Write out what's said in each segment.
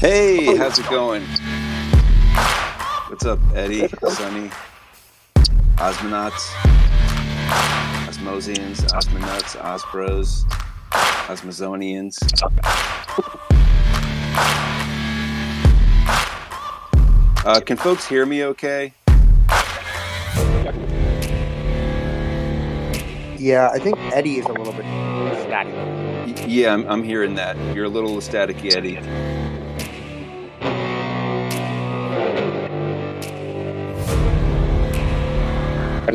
Hey, how's it going? What's up, Eddie, Sonny, Osmonauts, Osmosians, Osmonauts, Osbros, Osmozonians? Can folks hear me okay? Yeah, I think Eddie is a little bit static. Yeah, I'm hearing that. You're a little staticky, Eddie.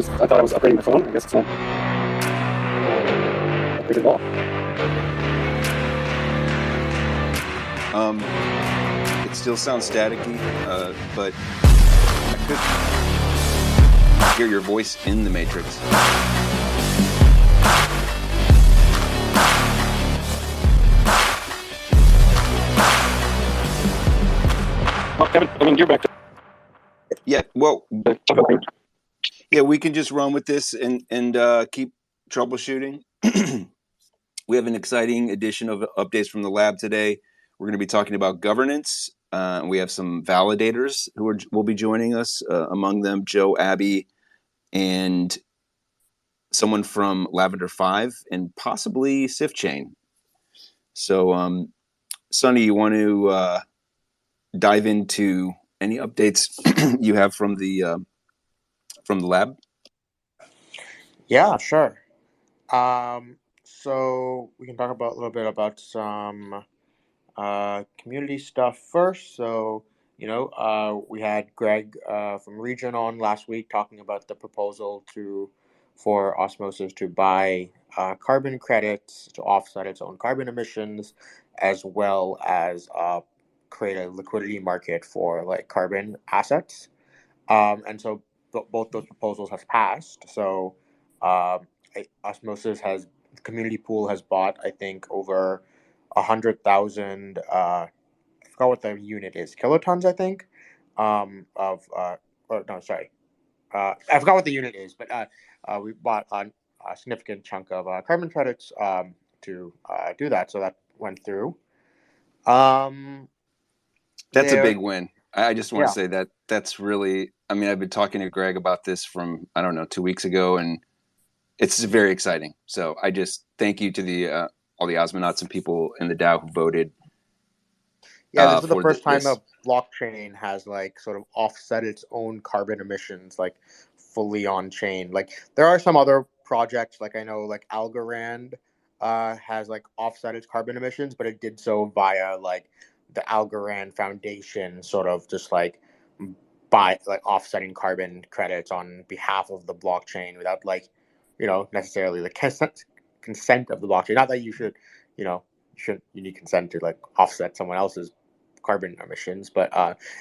I thought I was upgrading my phone. I guess it's not upgraded at all. It still sounds staticky, but I could hear your voice in the Matrix. Well, Kevin, I mean, you're back to... Yeah, well, yeah, we can just run with this and keep troubleshooting. We have an exciting edition of updates from the lab today. We're going to be talking about governance. We have some validators who will be joining us, among them Joe, Abbey, and someone from Lavender.Five, and possibly Sifchain. So, Sonny, you want to dive into any updates you have from the lab? Yeah, sure. So we can talk about a little bit about some community stuff first. So, we had Greg from Region on last week talking about the proposal for Osmosis to buy carbon credits to offset its own carbon emissions, as well as create a liquidity market for like carbon assets. And so both those proposals have passed. So Osmosis has the community pool has bought, I think, over 100,000. I forgot what the unit is, kilotons, I think. Or no, sorry, I forgot what the unit is, but we bought a significant chunk of carbon credits to do that. So that went through. That's a big win. I just want to Yeah. say that's really, I mean, I've been talking to Greg about this from, I don't know, 2 weeks ago, and it's very exciting. So I just thank you to all the Osmonauts and people in the DAO who voted. Yeah, this is the for first time this. a blockchain has like sort of offset its own carbon emissions like fully on chain. Like there are some other projects, like I know like Algorand has like offset its carbon emissions, but it did so via like the Algorand Foundation, sort of just like by like offsetting carbon credits on behalf of the blockchain without like necessarily the consent of the blockchain. Not that you should, you need consent to like offset someone else's carbon emissions, but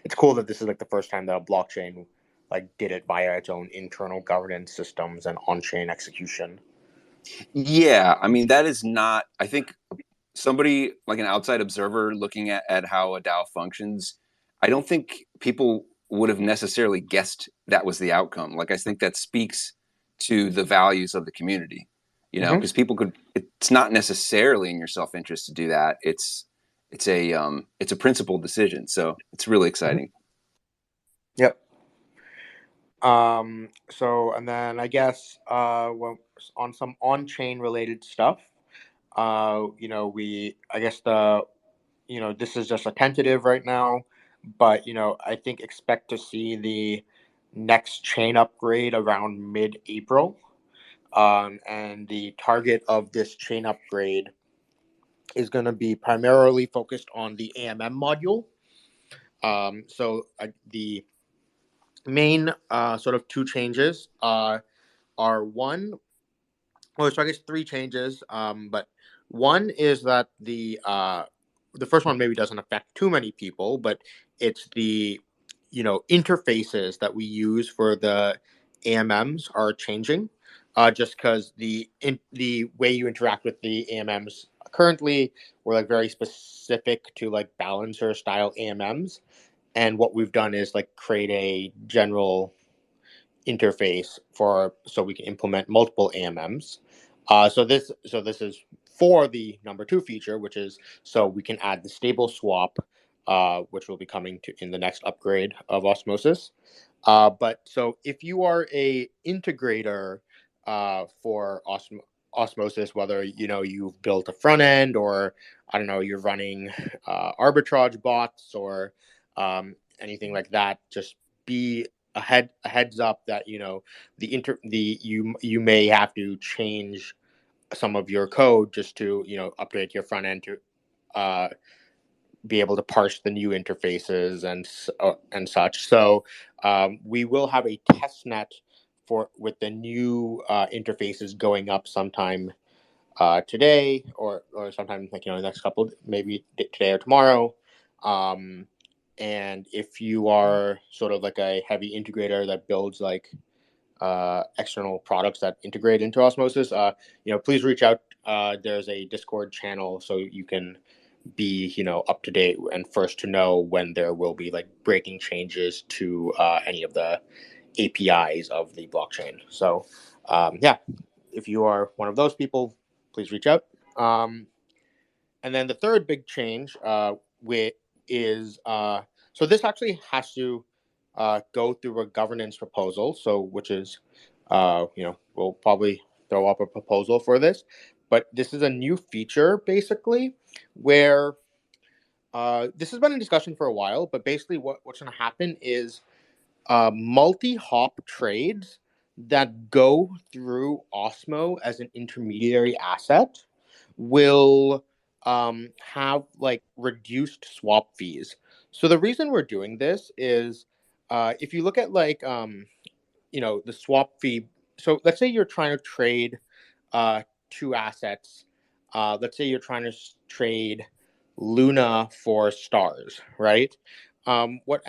it's cool that this is like the first time that a blockchain like did it via its own internal governance systems and on-chain execution. Yeah, I mean, that is not, I think somebody like an outside observer looking at how a DAO functions, I don't think people would have necessarily guessed that was the outcome. Like, I think that speaks to the values of the community, because it's not necessarily in your self-interest to do that. It's a principled decision. So it's really exciting. Yep. So, and then I guess on some on-chain related stuff, I guess this is just a tentative right now, but I think expect to see the next chain upgrade around mid-April. And the target of this chain upgrade is going to be primarily focused on the AMM module. So the main sort of two changes are one, well, so I guess three changes. But one is that the first one maybe doesn't affect too many people, but it's the interfaces that we use for the AMMs are changing. Just because the way you interact with the AMMs currently were like very specific to like balancer style AMMs, and what we've done is like create a general interface so we can implement multiple AMMs. So this is for the number two feature, which is so we can add the stable swap which will be coming to in the next upgrade of Osmosis. But so if you are a integrator for Osmosis, whether you've built a front end, or I don't know, you're running arbitrage bots or anything like that, just be a heads up that you may have to change some of your code just to upgrade your front end to be able to parse the new interfaces and such. So we will have a test net with the new interfaces going up sometime today, or sometime the next couple, maybe today or tomorrow. And if you are sort of like a heavy integrator that builds like external products that integrate into Osmosis, please reach out. There's a Discord channel, so you can be up to date and first to know when there will be like breaking changes to any of the APIs of the blockchain. So if you are one of those people, please reach out. And then the third big change is so this actually has to go through a governance proposal. So which is we'll probably throw up a proposal for this, but this is a new feature basically where this has been in discussion for a while, but basically what's going to happen is multi-hop trades that go through Osmo as an intermediary asset will have like reduced swap fees. So the reason we're doing this is if you look at like the swap fee. So let's say you're trying to trade two assets. Let's say you're trying to trade Luna for stars, right? What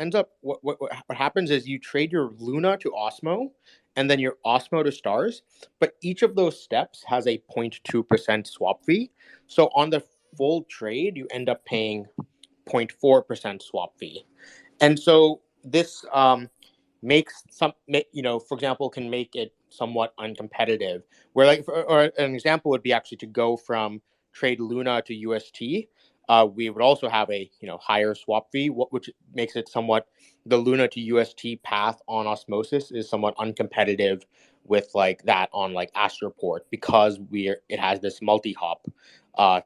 happens is you trade your Luna to Osmo and then your Osmo to stars, but each of those steps has a 0.2% swap fee. So on the full trade, you end up paying 0.4% swap fee. And so this makes for example, can make it somewhat uncompetitive. Where or an example would be actually to go from trade Luna to UST. We would also have a higher swap fee, which makes it somewhat the Luna to UST path on Osmosis is somewhat uncompetitive with like that on like Astroport, because it has this multi-hop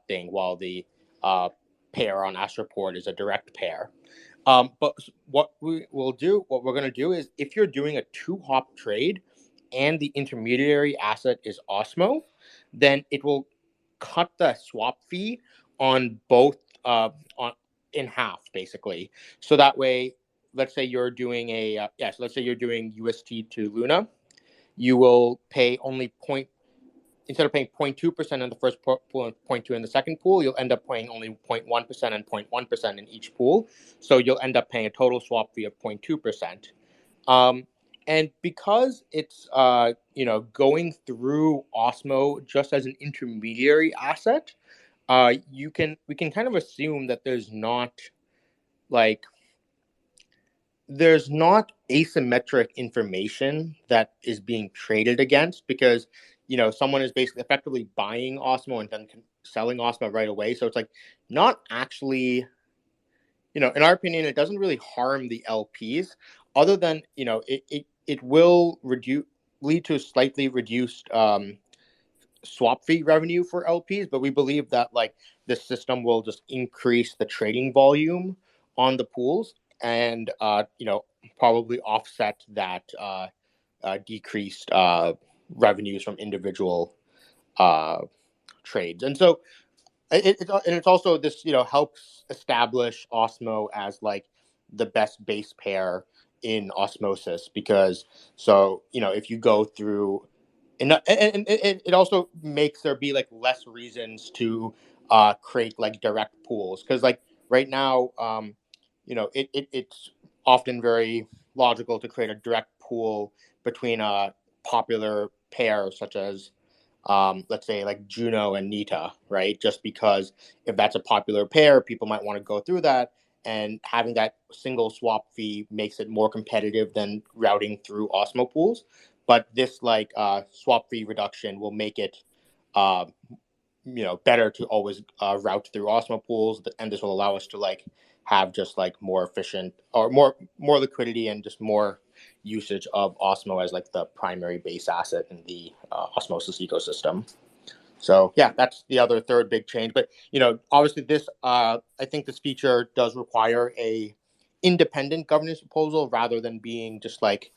thing, while the pair on Astroport is a direct pair. But what we're going to do is, if you're doing a 2-hop trade and the intermediary asset is Osmo, then it will cut the swap fee on both in half, basically. So that way, let's say you're doing let's say you're doing UST to Luna, you will pay only instead of paying 0.2% in the first pool and 0.2 in the second pool, you'll end up paying only 0.1% and 0.1% in each pool. So you'll end up paying a total swap fee of 0.2%. And because it's going through Osmo just as an intermediary asset, we can kind of assume that there's not asymmetric information that is being traded against, because someone is basically effectively buying Osmo and then selling Osmo right away. So it's like not actually, in our opinion, it doesn't really harm the LPs, other than it will lead to slightly reduced swap fee revenue for LPs. But we believe that like this system will just increase the trading volume on the pools, and probably offset that decreased revenues from individual trades. And so it's also this helps establish Osmo as like the best base pair in Osmosis, because if you go through, and it also makes there be like less reasons to create like direct pools, because like right now it's often very logical to create a direct pool between a popular pair such as let's say like Juno and Nita, right? Just because if that's a popular pair, people might want to go through that, and having that single swap fee makes it more competitive than routing through Osmo pools. But this like swap fee reduction will make it better to always route through Osmo pools, and this will allow us to like have just like more efficient or more liquidity and just more usage of Osmo as like the primary base asset in the Osmosis ecosystem. So yeah, that's the other third big change. But obviously this I think this feature does require a independent governance proposal rather than being just like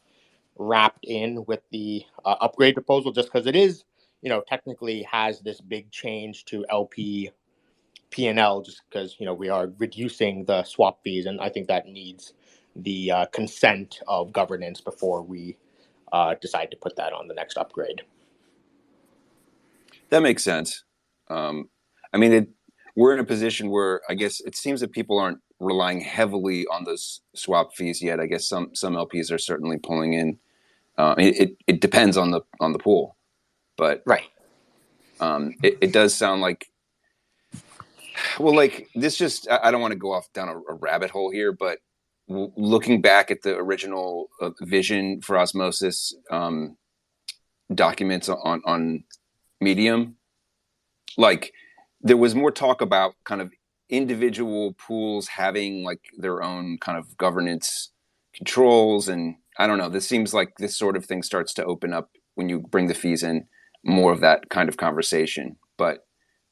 wrapped in with the upgrade proposal, just because it is technically has this big change to LP P&L, just because we are reducing the swap fees, and I think that needs the consent of governance before we decide to put that on the next upgrade. That makes sense. I mean, we're in a position where I guess it seems that people aren't relying heavily on those swap fees yet. I guess some LPs are certainly pulling in. It depends on the pool, but right. It does sound like, well, like this just, I don't want to go off down a rabbit hole here, but looking back at the original vision for Osmosis documents on Medium, like there was more talk about kind of individual pools having like their own kind of governance controls. And I don't know, this seems like this sort of thing starts to open up when you bring the fees in, more of that kind of conversation. But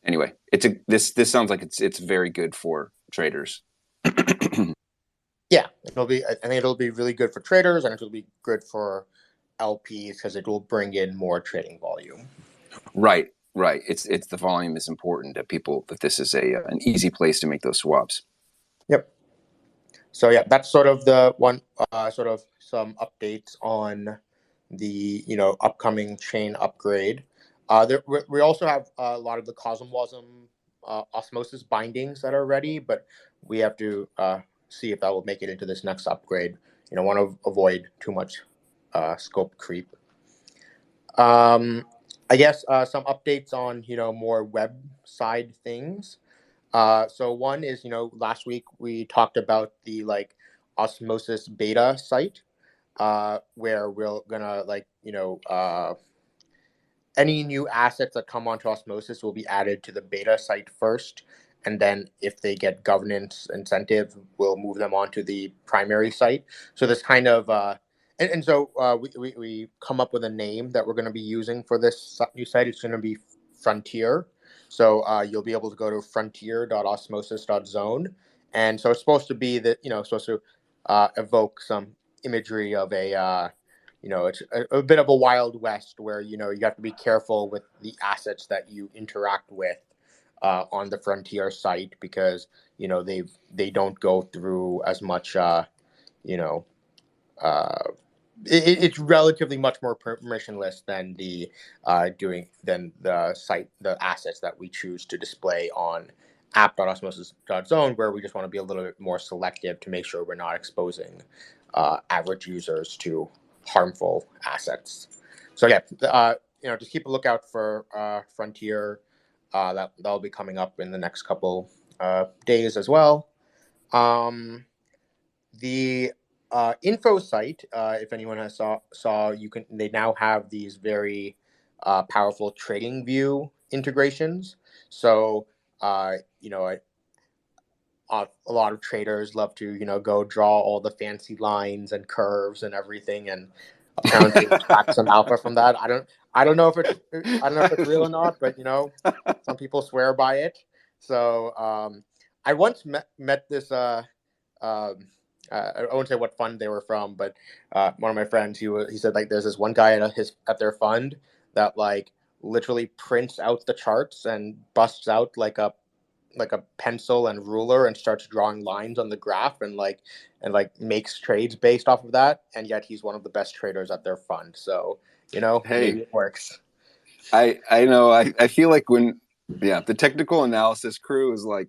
anyway, this sounds like it's very good for traders. Yeah, I think it'll be really good for traders, and it'll be good for LPs because it will bring in more trading volume. Right. It's the volume is important that this is an easy place to make those swaps. Yep. So yeah, that's sort of the one, sort of some updates on the upcoming chain upgrade. We also have a lot of the CosmWasm osmosis bindings that are ready, but we have to see if that will make it into this next upgrade. Want to avoid too much scope creep. I guess some updates on more web side things. So one is last week we talked about the like Osmosis beta site, where we're gonna any new assets that come onto Osmosis will be added to the beta site first, and then if they get governance incentive, we'll move them onto the primary site. So this kind of so we come up with a name that we're going to be using for this new site. It's going to be Frontier. So you'll be able to go to frontier.osmosis.zone, and so it's supposed to be that supposed to evoke some imagery of a it's a bit of a wild west where you have to be careful with the assets that you interact with on the Frontier site, because they don't go through as much it's relatively much more permissionless than the assets that we choose to display on app.osmosis.zone, where we just want to be a little bit more selective to make sure we're not exposing average users to harmful assets. So yeah, just keep a lookout for Frontier. That'll be coming up in the next couple days as well. The info site, if anyone has saw they now have these very powerful trading view integrations. So a lot of traders love to go draw all the fancy lines and curves and everything, and apparently extract some alpha from that. I don't know if it's real or not, but some people swear by it. So I once met this I won't say what fund they were from, but one of my friends, he said like there's this one guy at their fund that like literally prints out the charts and busts out like a pencil and ruler and starts drawing lines on the graph and makes trades based off of that, and yet he's one of the best traders at their fund. So Hey, maybe it works. I know. I feel like the technical analysis crew is like,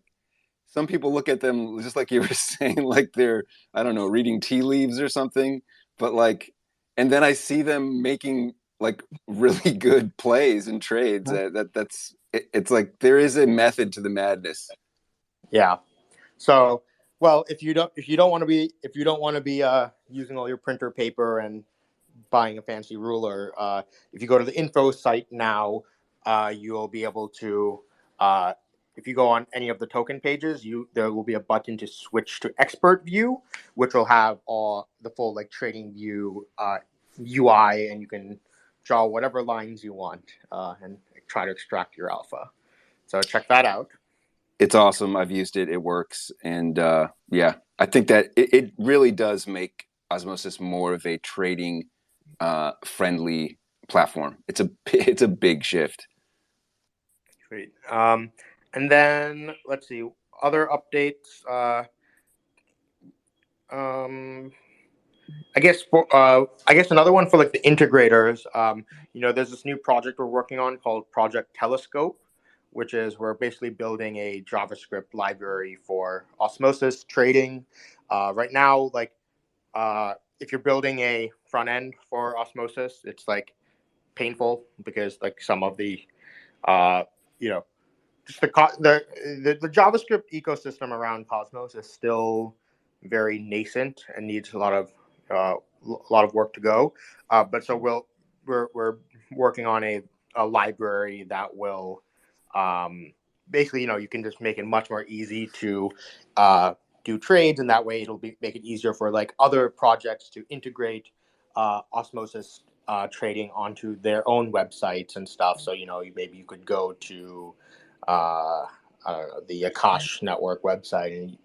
some people look at them just like you were saying, like they're, I don't know, reading tea leaves or something. But like, and then I see them making like really good plays and trades. It's like there is a method to the madness. Yeah. So, well, if you don't want to be using all your printer paper and buying a fancy ruler, if you go to the info site now, you'll be able to if you go on any of the token pages, there will be a button to switch to expert view, which will have all the full like trading view UI, and you can draw whatever lines you want and try to extract your alpha. So check that out. It's awesome. I've used it. It works. And yeah, I think that it really does make Osmosis more of a trading friendly platform. It's a big shift. Great. And then let's see other updates. I guess another one for like the integrators. There's this new project we're working on called Project Telescope, which is we're basically building a JavaScript library for osmosis trading. Right now, like if you're building a front end for osmosis, it's like painful because like some of the just the JavaScript ecosystem around Cosmos is still very nascent and needs a lot of work to go. But so we're working on a library that will basically you can just make it much more easy to do trades, and that way it'll make it easier for like other projects to integrate osmosis trading onto their own websites and stuff. So maybe you could go to the Akash network website, and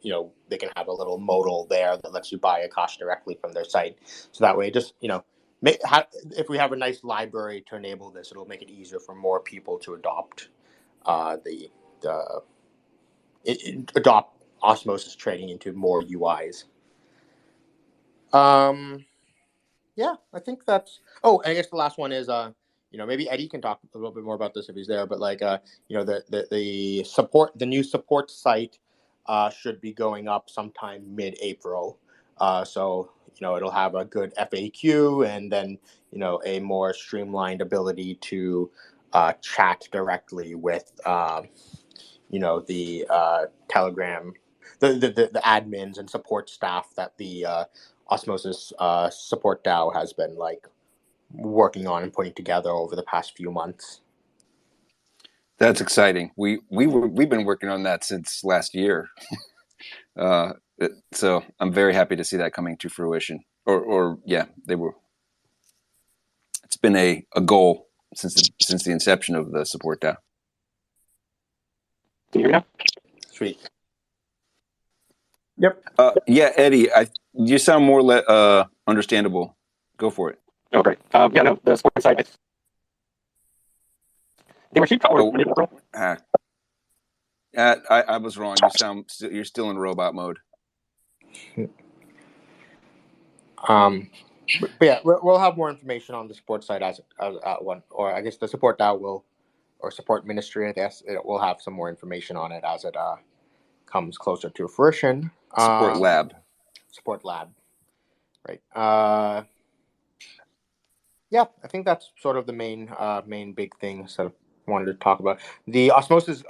they can have a little modal there that lets you buy Akash directly from their site. So that way, just if we have a nice library to enable this, it'll make it easier for more people to adopt adopt osmosis trading into more UIs. Yeah, I think that's. Oh, I guess the last one is maybe Eddie can talk a little bit more about this if he's there. But like the new support site should be going up sometime mid-April. So it'll have a good FAQ, and then a more streamlined ability to chat directly with the Telegram, the admins and support staff that the Osmosis support DAO has been like working on and putting together over the past few months. That's exciting. We've been working on that since last year. So I'm very happy to see that coming to fruition. Or yeah, they were. It's been a goal since the inception of the support DAO. Can you hear me now? Sweet. Yep. Yeah, Eddie, you sound more understandable. Go for it. Oh, great. Yeah, no, the sports site. They were cheap or I was wrong. You're still in robot mode. But yeah, we'll have more information on the support site as one, or I guess the support DAO will, or support ministry. I guess it will have some more information on it as it comes closer to fruition. Support lab, right? Yeah, I think that's sort of the main big things that I wanted to talk about. The Osmosis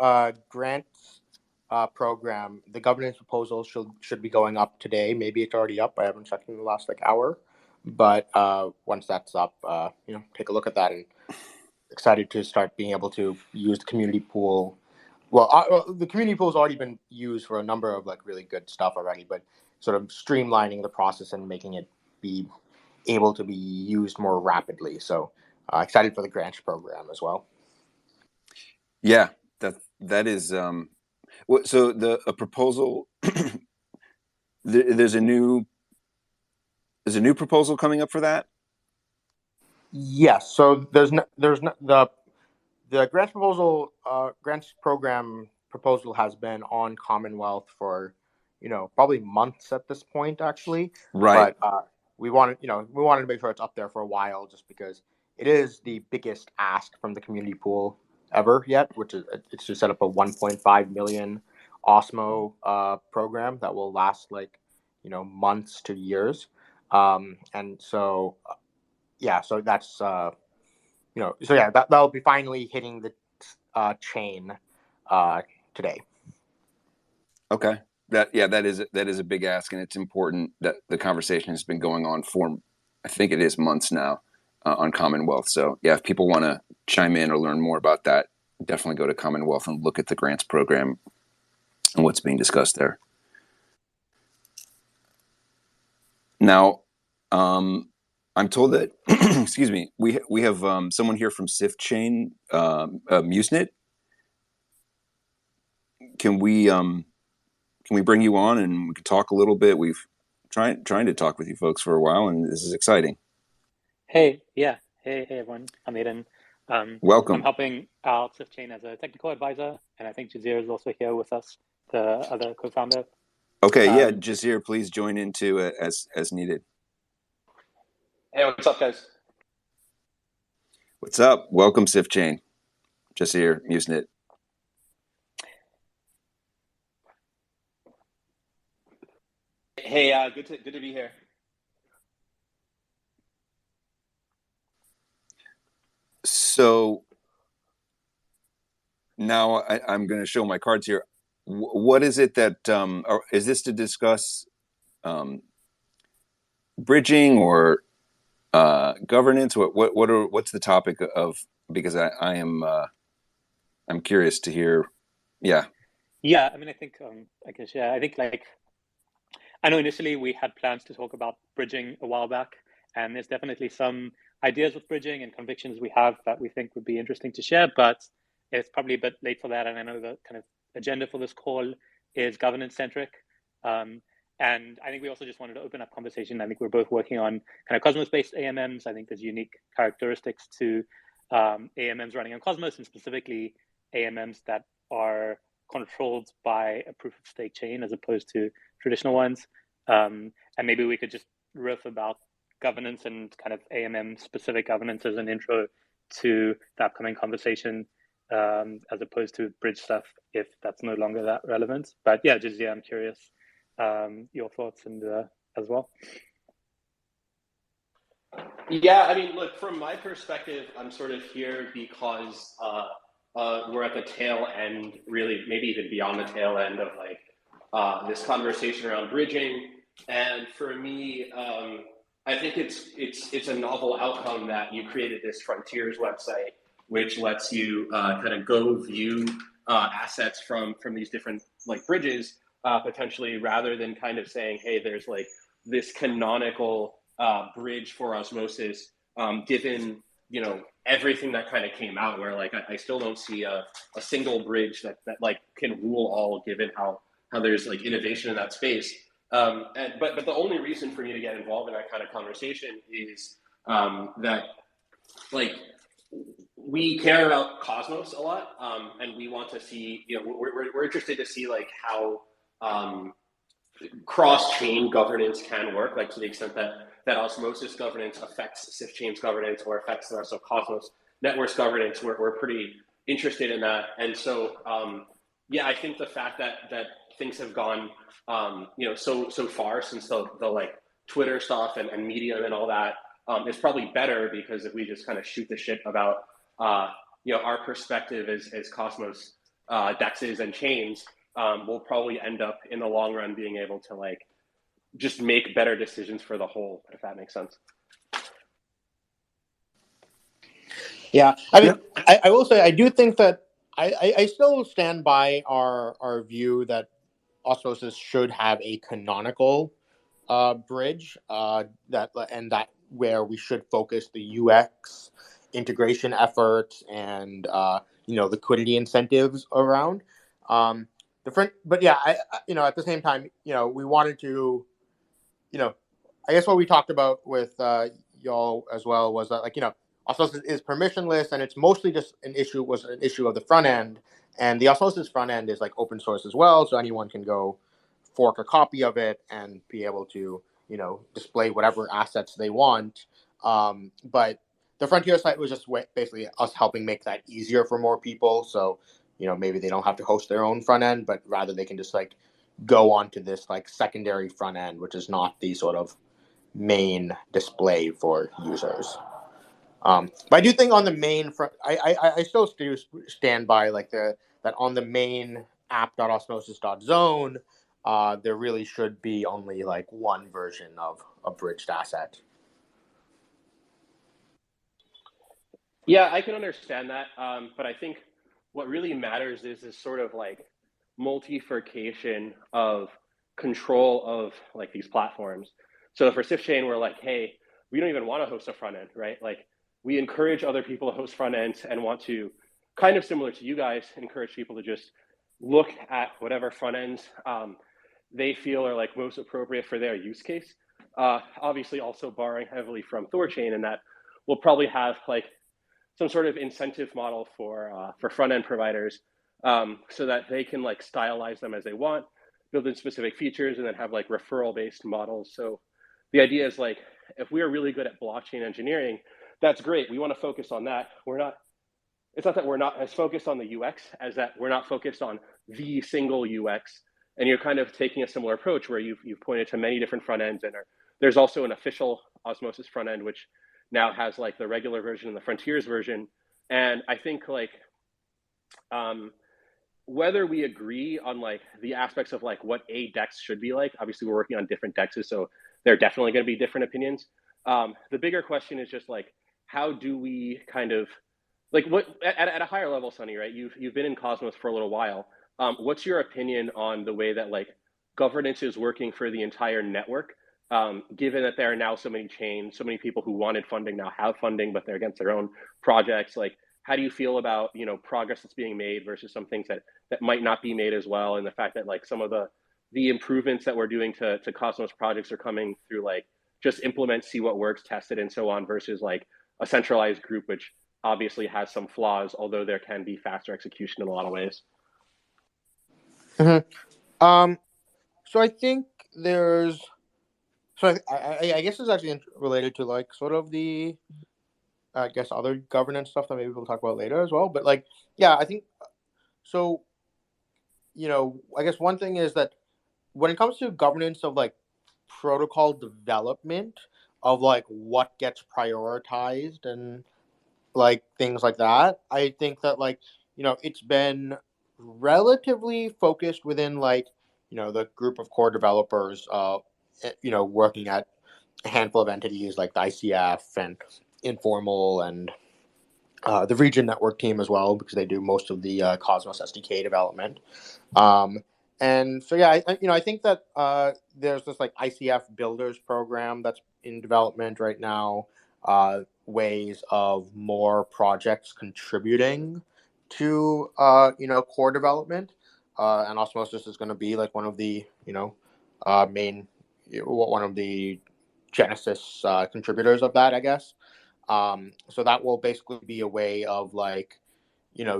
Grants Program, the governance proposal should be going up today. Maybe it's already up. I haven't checked in the last hour, but once that's up, take a look at that. And excited to start being able to use the community pool. Well, the community pool has already been used for a number of really good stuff already, but sort of streamlining the process and making it be able to be used more rapidly. So excited for the grants program as well. Yeah, that is. So a proposal. There's a new proposal coming up for that. Yes. So there's the grants proposal, grants program proposal has been on Commonwealth for, probably months at this point, actually. Right. But we wanted to make sure it's up there for a while, just because it is the biggest ask from the community pool ever yet, which is it's to set up a 1.5 million Osmo program that will last months to years. And so, so that's that'll be finally hitting the chain today. Okay. That is a big ask, and it's important that the conversation has been going on for, I think it is months now, on Commonwealth. So yeah, if people want to chime in or learn more about that, definitely go to Commonwealth and look at the grants program and what's being discussed there. Now, I'm told that, excuse me, we have someone here from Sifchain, Musenit. Can we bring you on and we can talk a little bit? We've trying to talk with you folks for a while, and this is exciting. Hey, yeah. Hey, everyone. I'm Aiden. Welcome. I'm helping out Sifchain as a technical advisor, and I think Jazir is also here with us, the other co-founder. Okay, yeah, Jazir, please join in too as needed. Hey, what's up, guys? What's up? Welcome, Sifchain. Jazir, Musenit. Hey, good to be here. So now I'm going to show my cards here. What is it that or is this to discuss bridging or governance? What's the topic of? Because I'm curious to hear. Yeah. Yeah, I mean, I think I guess I think I know initially we had plans to talk about bridging a while back, and there's definitely some ideas with bridging and convictions we have that we think would be interesting to share, but it's probably a bit late for that. And I know the kind of agenda for this call is governance centric. And I think we also just wanted to open up conversation. I think we're both working on kind of Cosmos-based AMMs. I think there's unique characteristics to AMMs running on Cosmos, and specifically AMMs that are controlled by a proof of stake chain as opposed to traditional ones. And maybe we could just riff about governance and kind of AMM specific governance as an intro to the upcoming conversation, as opposed to bridge stuff if that's no longer that relevant. But yeah, just I'm curious your thoughts and as well. Yeah, I mean, look, from my perspective, I'm sort of here because we're at the tail end, really, maybe even beyond the tail end of this conversation around bridging. And for me, I think it's a novel outcome that you created this Frontiers website, which lets you kind of go view assets from these different bridges potentially, rather than kind of saying, hey, there's this canonical bridge for osmosis, given everything that kind of came out, where I still don't see a single bridge that can rule all, given how there's innovation in that space. But the only reason for me to get involved in that kind of conversation is that we care about Cosmos a lot, and we want to see, we're interested to see how cross-chain governance can work, to the extent that osmosis governance affects Sifchain's governance or affects the rest of Cosmos network's governance. We're pretty interested in that. And so, yeah, I think the fact that things have gone, so far since the Twitter stuff and Medium and all that, is probably better, because if we just kind of shoot the shit about, our perspective as Cosmos dexes and chains, we'll probably end up in the long run being able to just make better decisions for the whole, if that makes sense. Yeah, I mean, I will say I do think that I still stand by our view that osmosis should have a canonical bridge, that where we should focus the UX integration efforts and liquidity incentives around but yeah, I at the same time, we wanted to, I guess what we talked about with y'all as well was that osmosis is permissionless, and it's mostly just an issue of the front end, and the osmosis front end is open source as well, so anyone can go fork a copy of it and be able to display whatever assets they want. But the Frontier site was just basically us helping make that easier for more people. So maybe they don't have to host their own front end, but rather they can just go onto this secondary front end, which is not the sort of main display for users. But I do think on the main front, I still stand by that on the main app.osmosis.zone, there really should be only one version of a bridged asset. Yeah, I can understand that, but I think what really matters is this sort of like multifurcation of control of like these platforms. So for Sifchain, we're like, hey, we don't even want to host a front end, right? Like we encourage other people to host front ends and want to, kind of similar to you guys, encourage people to just look at whatever front ends they feel are like most appropriate for their use case. Obviously also borrowing heavily from Thorchain, and that we'll probably have like some sort of incentive model for front end providers, so that they can like stylize them as they want, build in specific features, and then have like referral based models. So the idea is like if we are really good at blockchain engineering, that's great. We want to focus on that. We're not. It's not that we're not as focused on the UX as that we're not focused on the single UX. And you're kind of taking a similar approach where you've pointed to many different front ends, and there's also an official Osmosis front end, which now has like the regular version and the Frontiers version. And I think like whether we agree on like the aspects of like what a DEX should be like, obviously we're working on different DEXs, so there are definitely going to be different opinions. The bigger question is just like, how do we kind of like what at a higher level, Sunny, right? You've been in Cosmos for a little while. What's your opinion on the way that like governance is working for the entire network? Given that there are now so many chains, so many people who wanted funding now have funding, but they're against their own projects. Like, how do you feel about progress that's being made versus some things that might not be made as well, and the fact that like some of the improvements that we're doing to Cosmos projects are coming through like just implement, see what works, test it, and so on, versus like a centralized group, which obviously has some flaws, although there can be faster execution in a lot of ways. Mm-hmm. So I think there's. So I guess it's actually related to like sort of the, I guess, other governance stuff that maybe we'll talk about later as well. But like, yeah, I think so. I guess one thing is that when it comes to governance of like protocol development of like what gets prioritized and like things like that, I think that like it's been relatively focused within like the group of core developers working at a handful of entities like the ICF and Informal and the Region Network team as well, because they do most of the Cosmos SDK development. And so, yeah, I think that there's this like ICF Builders program that's in development right now, ways of more projects contributing to, core development. And Osmosis is going to be like one of the, main, one of the Genesis contributors of that, I guess. So that will basically be a way of like,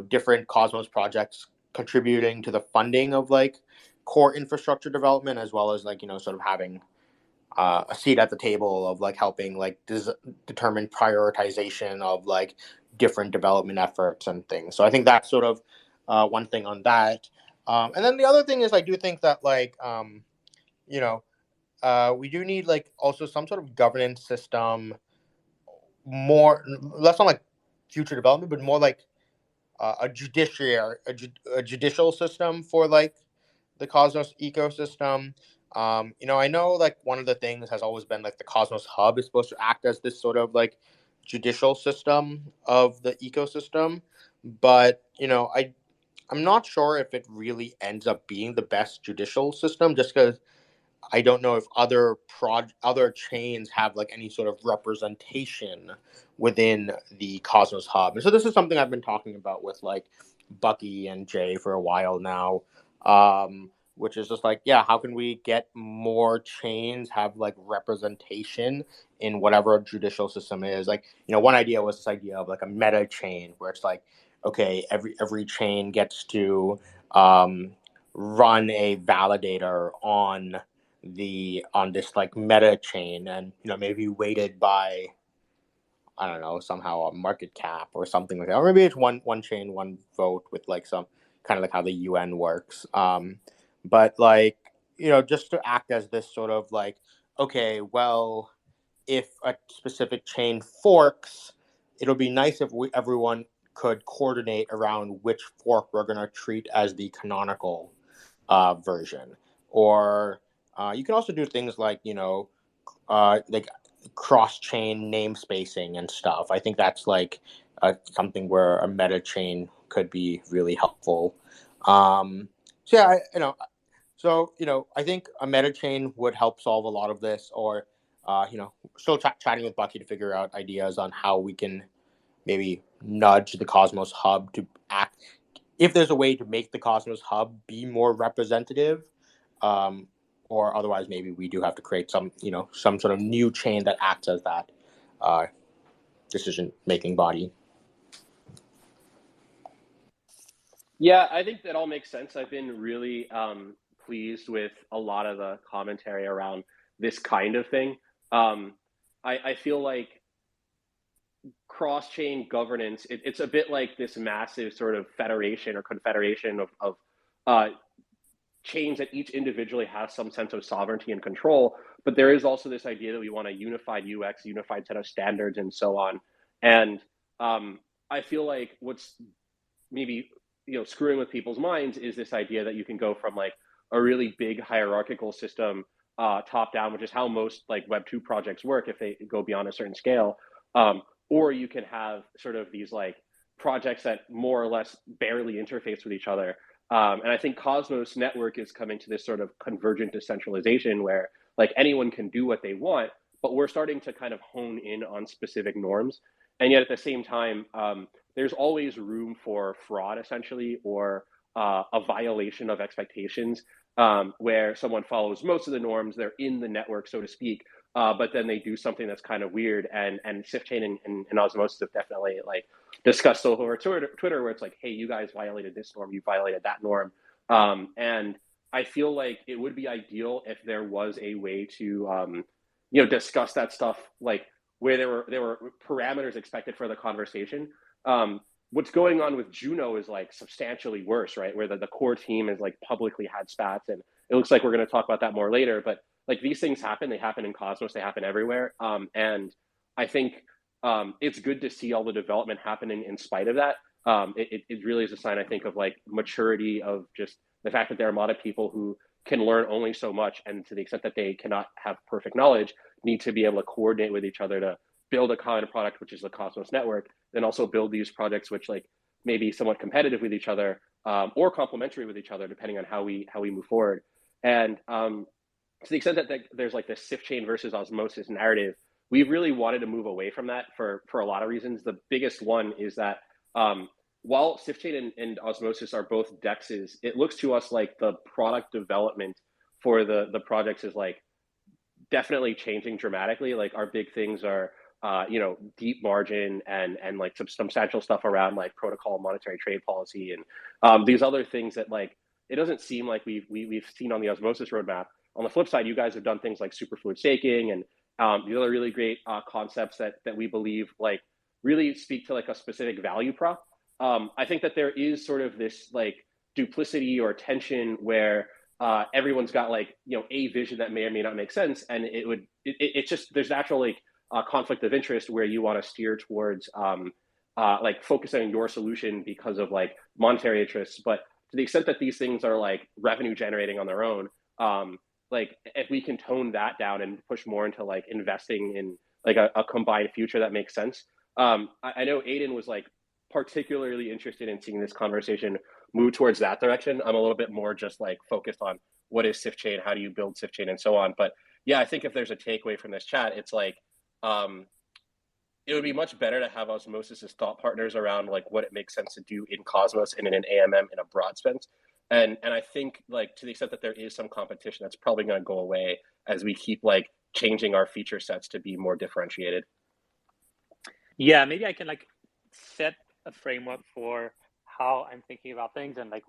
different Cosmos projects contributing to the funding of like core infrastructure development, as well as like, sort of having a seat at the table of like helping like determine prioritization of like different development efforts and things. So I think that's sort of one thing on that. And then the other thing is I do think that like, we do need like also some sort of governance system, less on like future development, but more like a judicial system for like the Cosmos ecosystem. I know like one of the things has always been like the Cosmos Hub is supposed to act as this sort of like judicial system of the ecosystem, but I'm not sure if it really ends up being the best judicial system, just because I don't know if other chains have like any sort of representation within the Cosmos Hub. And so this is something I've been talking about with like Bucky and Jay for a while now, which is just like, yeah, how can we get more chains have like representation in whatever a judicial system is? Like, one idea was this idea of like a meta chain where it's like, okay, every chain gets to run a validator on this like meta chain, and maybe weighted by, I don't know, somehow a market cap or something like that, or maybe it's one chain, one vote with like some kind of like how the UN works, but like just to act as this sort of like, okay, well, if a specific chain forks, it'll be nice if everyone could coordinate around which fork we're going to treat as the canonical version. Or you can also do things like like cross-chain namespacing and stuff. I think that's like something where a meta chain could be really helpful. So yeah, I think a meta chain would help solve a lot of this, or still chatting with Bucky to figure out ideas on how we can maybe nudge the Cosmos Hub to act, if there's a way to make the Cosmos Hub be more representative, or otherwise maybe we do have to create some sort of new chain that acts as that decision-making body. Yeah, I think that all makes sense. I've been really pleased with a lot of the commentary around this kind of thing. I feel like cross-chain governance, it's a bit like this massive sort of federation or confederation of chains that each individually has some sense of sovereignty and control. But there is also this idea that we want a unified UX, unified set of standards, and so on. And I feel like what's maybe screwing with people's minds is this idea that you can go from like a really big hierarchical system top down, which is how most like Web 2 projects work if they go beyond a certain scale, or you can have sort of these like projects that more or less barely interface with each other. And I think Cosmos Network is coming to this sort of convergent decentralization where like anyone can do what they want, but we're starting to kind of hone in on specific norms. And yet at the same time, there's always room for fraud, essentially, or a violation of expectations, where someone follows most of the norms, they're in the network, so to speak, but then they do something that's kind of weird. And Sifchain and Osmosis have definitely like discussed over Twitter, where it's like, hey, you guys violated this norm, you violated that norm. And I feel like it would be ideal if there was a way to, discuss that stuff, like where there were parameters expected for the conversation. What's going on with Juno is like substantially worse, right? Where the core team has like publicly had spats, and it looks like we're going to talk about that more later. But like these things happen; they happen in Cosmos, they happen everywhere. And I think it's good to see all the development happening in spite of that. It really is a sign, I think, of like maturity, of just the fact that there are a lot of people who can learn only so much, and to the extent that they cannot have perfect knowledge, need to be able to coordinate with each other to build a common product, which is the Cosmos Network, then also build these projects which like may be somewhat competitive with each other, or complementary with each other, depending on how we move forward. And to the extent that there's like this Sifchain versus Osmosis narrative, we've really wanted to move away from that for a lot of reasons. The biggest one is that while Sifchain and Osmosis are both DEXs, it looks to us like the product development for the projects is like definitely changing dramatically. Like our big things are deep margin and like some substantial stuff around like protocol, monetary trade policy, and these other things that like it doesn't seem like we've seen on the Osmosis roadmap. On the flip side, you guys have done things like superfluid staking and the other really great concepts that we believe like really speak to like a specific value prop. I think that there is sort of this like duplicity or tension where everyone's got like a vision that may or may not make sense, and it's just there's natural like conflict of interest where you want to steer towards like focusing on your solution because of like monetary interests. But to the extent that these things are like revenue generating on their own, like if we can tone that down and push more into like investing in like a combined future that makes sense. I know Aiden was like particularly interested in seeing this conversation move towards that direction. I'm a little bit more just like focused on what is Sifchain, how do you build Sifchain, and so on. But yeah, I think if there's a takeaway from this chat, it's like it would be much better to have Osmosis as thought partners around like what it makes sense to do in Cosmos and in an AMM in a broad sense. And I think like to the extent that there is some competition, that's probably going to go away as we keep like changing our feature sets to be more differentiated. Yeah, maybe I can like set a framework for how I'm thinking about things and like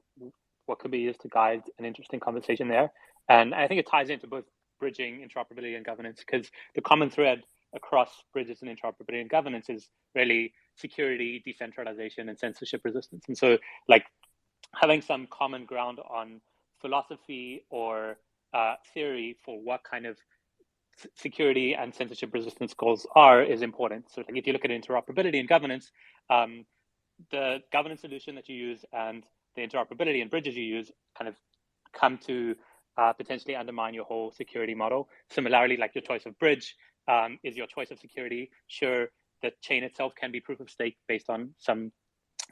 what could be used to guide an interesting conversation there. And I think it ties into both bridging, interoperability, and governance, because the common thread across bridges and interoperability and governance is really security, decentralization, and censorship resistance. And so like having some common ground on philosophy or theory for what kind of security and censorship resistance goals are is important. So like if you look at interoperability and governance, the governance solution that you use and the interoperability and bridges you use kind of come to potentially undermine your whole security model. Similarly, like your choice of bridge is your choice of security. Sure, the chain itself can be proof of stake based on some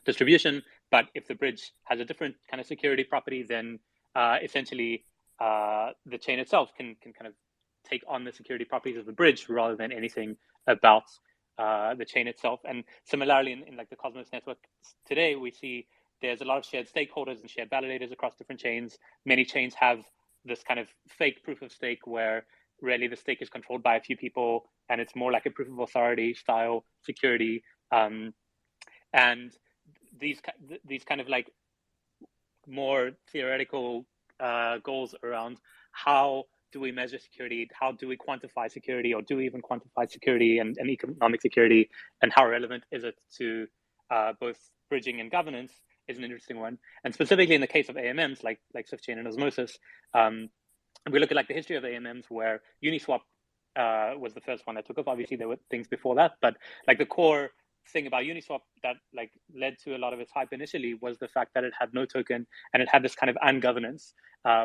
distribution, But if the bridge has a different kind of security property, then essentially the chain itself can kind of take on the security properties of the bridge rather than anything about the chain itself. And similarly, in like the Cosmos network today, we see there's a lot of shared stakeholders and shared validators across different chains. Many chains have this kind of fake proof of stake where really the stake is controlled by a few people, and it's more like a proof of authority style security. And these kind of like more theoretical goals around how do we measure security, how do we quantify security, or do we even quantify security and economic security, and how relevant is it to both bridging and governance is an interesting one. And specifically in the case of AMMs like Sifchain and Osmosis, we look at like the history of AMMs where Uniswap was the first one that took off. Obviously there were things before that, but like the core thing about Uniswap that like led to a lot of its hype initially was the fact that it had no token and it had this kind of ungovernance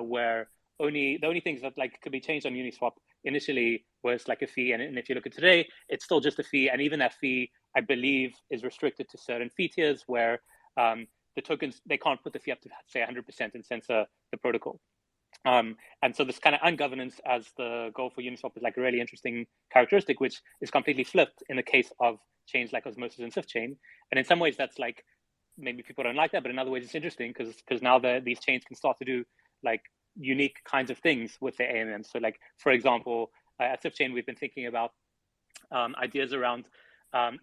where the only things that like could be changed on Uniswap initially was like a fee, and if you look at today, it's still just a fee, and even that fee, I believe, is restricted to certain fee tiers where the tokens, they can't put the fee up to say 100% and censor the protocol. And so this kind of ungovernance as the goal for Uniswap is like a really interesting characteristic, which is completely flipped in the case of chains like Osmosis and Sifchain. And in some ways that's like, maybe people don't like that, but in other ways it's interesting because now these chains can start to do like unique kinds of things with their AMMs. So like, for example, at Sifchain, we've been thinking about ideas around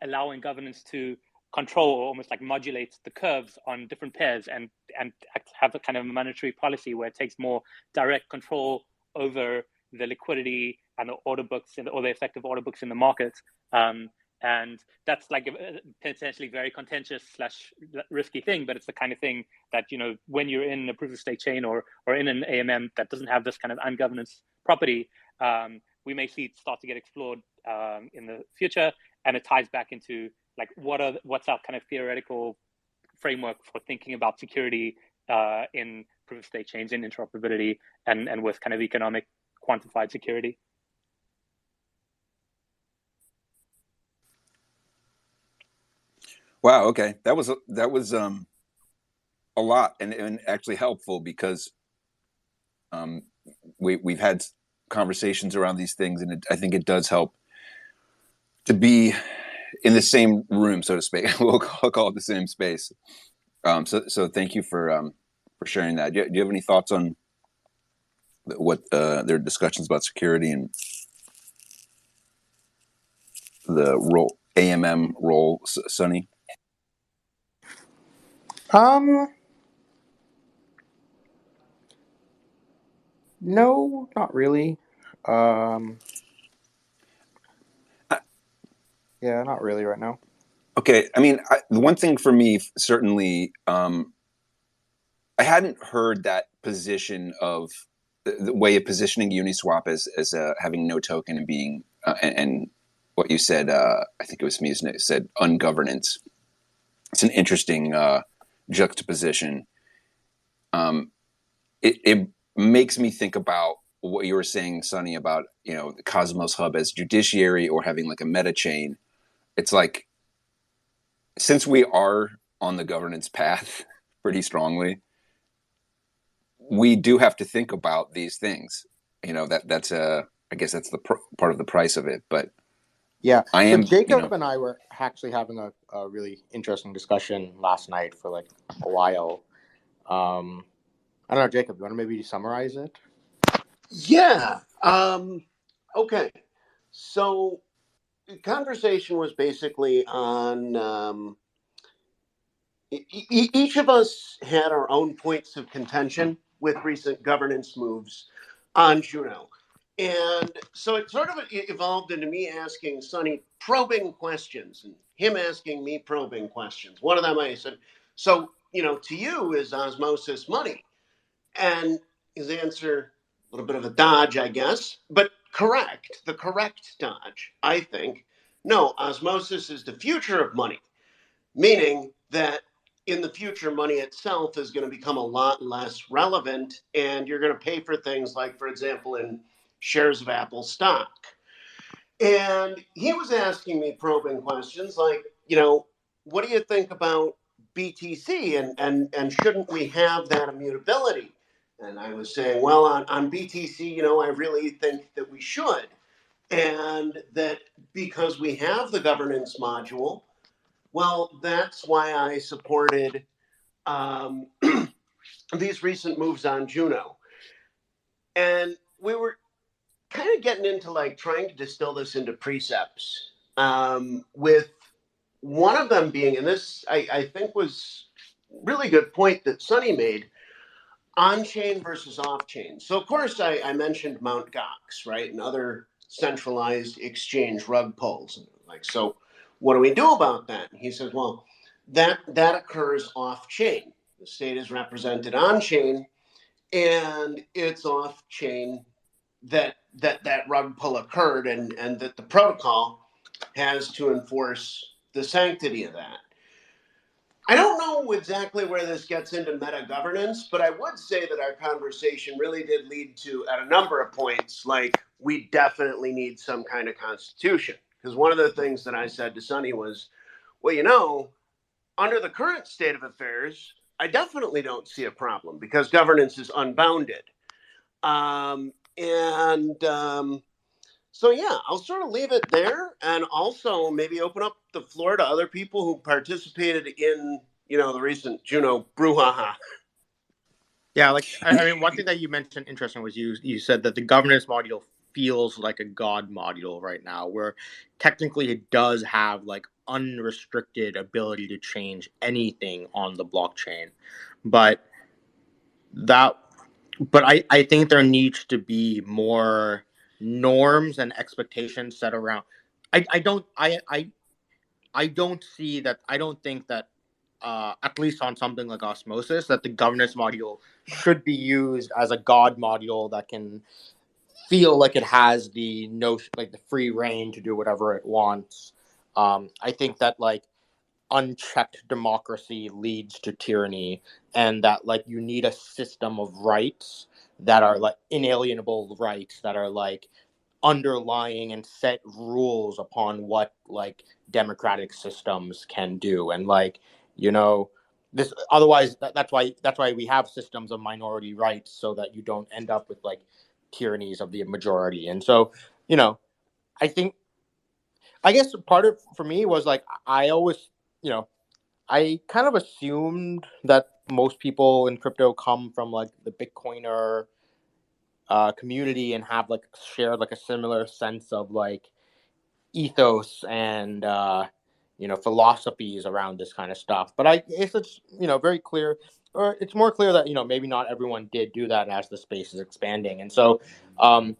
allowing governance to control or almost like modulate the curves on different pairs and have a kind of monetary policy where it takes more direct control over the liquidity and the order books or the effective order books in the market. And that's like a potentially very contentious / risky thing, but it's the kind of thing that, you know, when you're in a proof of stake chain or in an AMM that doesn't have this kind of ungovernance property, we may see it start to get explored in the future. And it ties back into like what's our kind of theoretical framework for thinking about security in proof of stake chains and interoperability and with kind of economic quantified security. Wow. Okay, that was a lot and actually helpful because we've had conversations around these things, and I think it does help to be in the same room, so to speak. We'll call it the same space. So thank you for sharing that. Do you have any thoughts on what their discussions about security and the role AMM role, Sonny? No, not really. Yeah, not really right now. Okay, I mean, the one thing for me, certainly, I hadn't heard that position of the way of positioning Uniswap as having no token and being and what you said. I think it was me who said ungovernance. It's an interesting juxtaposition. It makes me think about what you were saying, Sonny, about, you know, the Cosmos Hub as judiciary or having like a meta chain. It's like, since we are on the governance path pretty strongly, we do have to think about these things. You know, that's I guess that's the part of the price of it. But yeah, so Jacob and I were actually having a really interesting discussion last night for like a while. I don't know, Jacob, you want to maybe summarize it? Yeah. Okay. So the conversation was basically on each of us had our own points of contention with recent governance moves on Juno. And so it sort of evolved into me asking Sonny probing questions and him asking me probing questions. One of them I said, so, you know, to you, is Osmosis money? And his answer, a little bit of a dodge, I guess, but correct. The correct dodge, I think. No, Osmosis is the future of money, meaning that in the future, money itself is going to become a lot less relevant, and you're going to pay for things like, for example, in shares of Apple stock. And he was asking me probing questions like, you know, what do you think about BTC and shouldn't we have that immutability? And I was saying, well, on BTC, I really think that we should. And that because we have the governance module, well, that's why I supported these recent moves on Juno. And we were kind of getting into like trying to distill this into precepts, with one of them being, and this I think was really good point that Sonny made, on-chain versus off-chain. So of course I mentioned Mt. Gox, right, and other centralized exchange rug pulls. Like, so what do we do about that? And he says, well, that occurs off-chain. The state is represented on-chain, and it's off-chain that rug pull occurred, and that the protocol has to enforce the sanctity of that. I don't know exactly where this gets into meta governance, but I would say that our conversation really did lead to, at a number of points, like, we definitely need some kind of constitution. Because one of the things that I said to Sonny was, well, under the current state of affairs, I definitely don't see a problem because governance is unbounded. So yeah, I'll sort of leave it there, and also maybe open up the floor to other people who participated in, the recent Juno brouhaha. Yeah, like I mean, one thing that you mentioned interesting was you said that the governance module feels like a God module right now, where technically it does have like unrestricted ability to change anything on the blockchain, but I think there needs to be more norms and expectations set around. I don't see that. I don't think that, at least on something like Osmosis, that the governance module should be used as a God module that can feel like it has the notion, like the free reign to do whatever it wants. I think that like unchecked democracy leads to tyranny, and that like you need a system of rights that are like inalienable rights that are like underlying and set rules upon what like democratic systems can do. And like, this otherwise that's why we have systems of minority rights, so that you don't end up with like tyrannies of the majority. And so, I think, I guess part of for me was like, I always, I kind of assumed that most people in crypto come from like the Bitcoiner community and have like shared like a similar sense of like ethos and philosophies around this kind of stuff. But I guess it's very clear, or it's more clear that maybe not everyone did do that as the space is expanding. And so I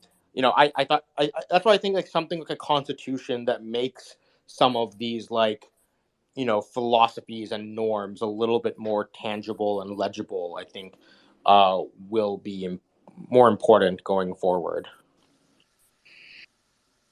thought that's why I think like something like a constitution that makes some of these like philosophies and norms a little bit more tangible and legible, I think will be more important going forward.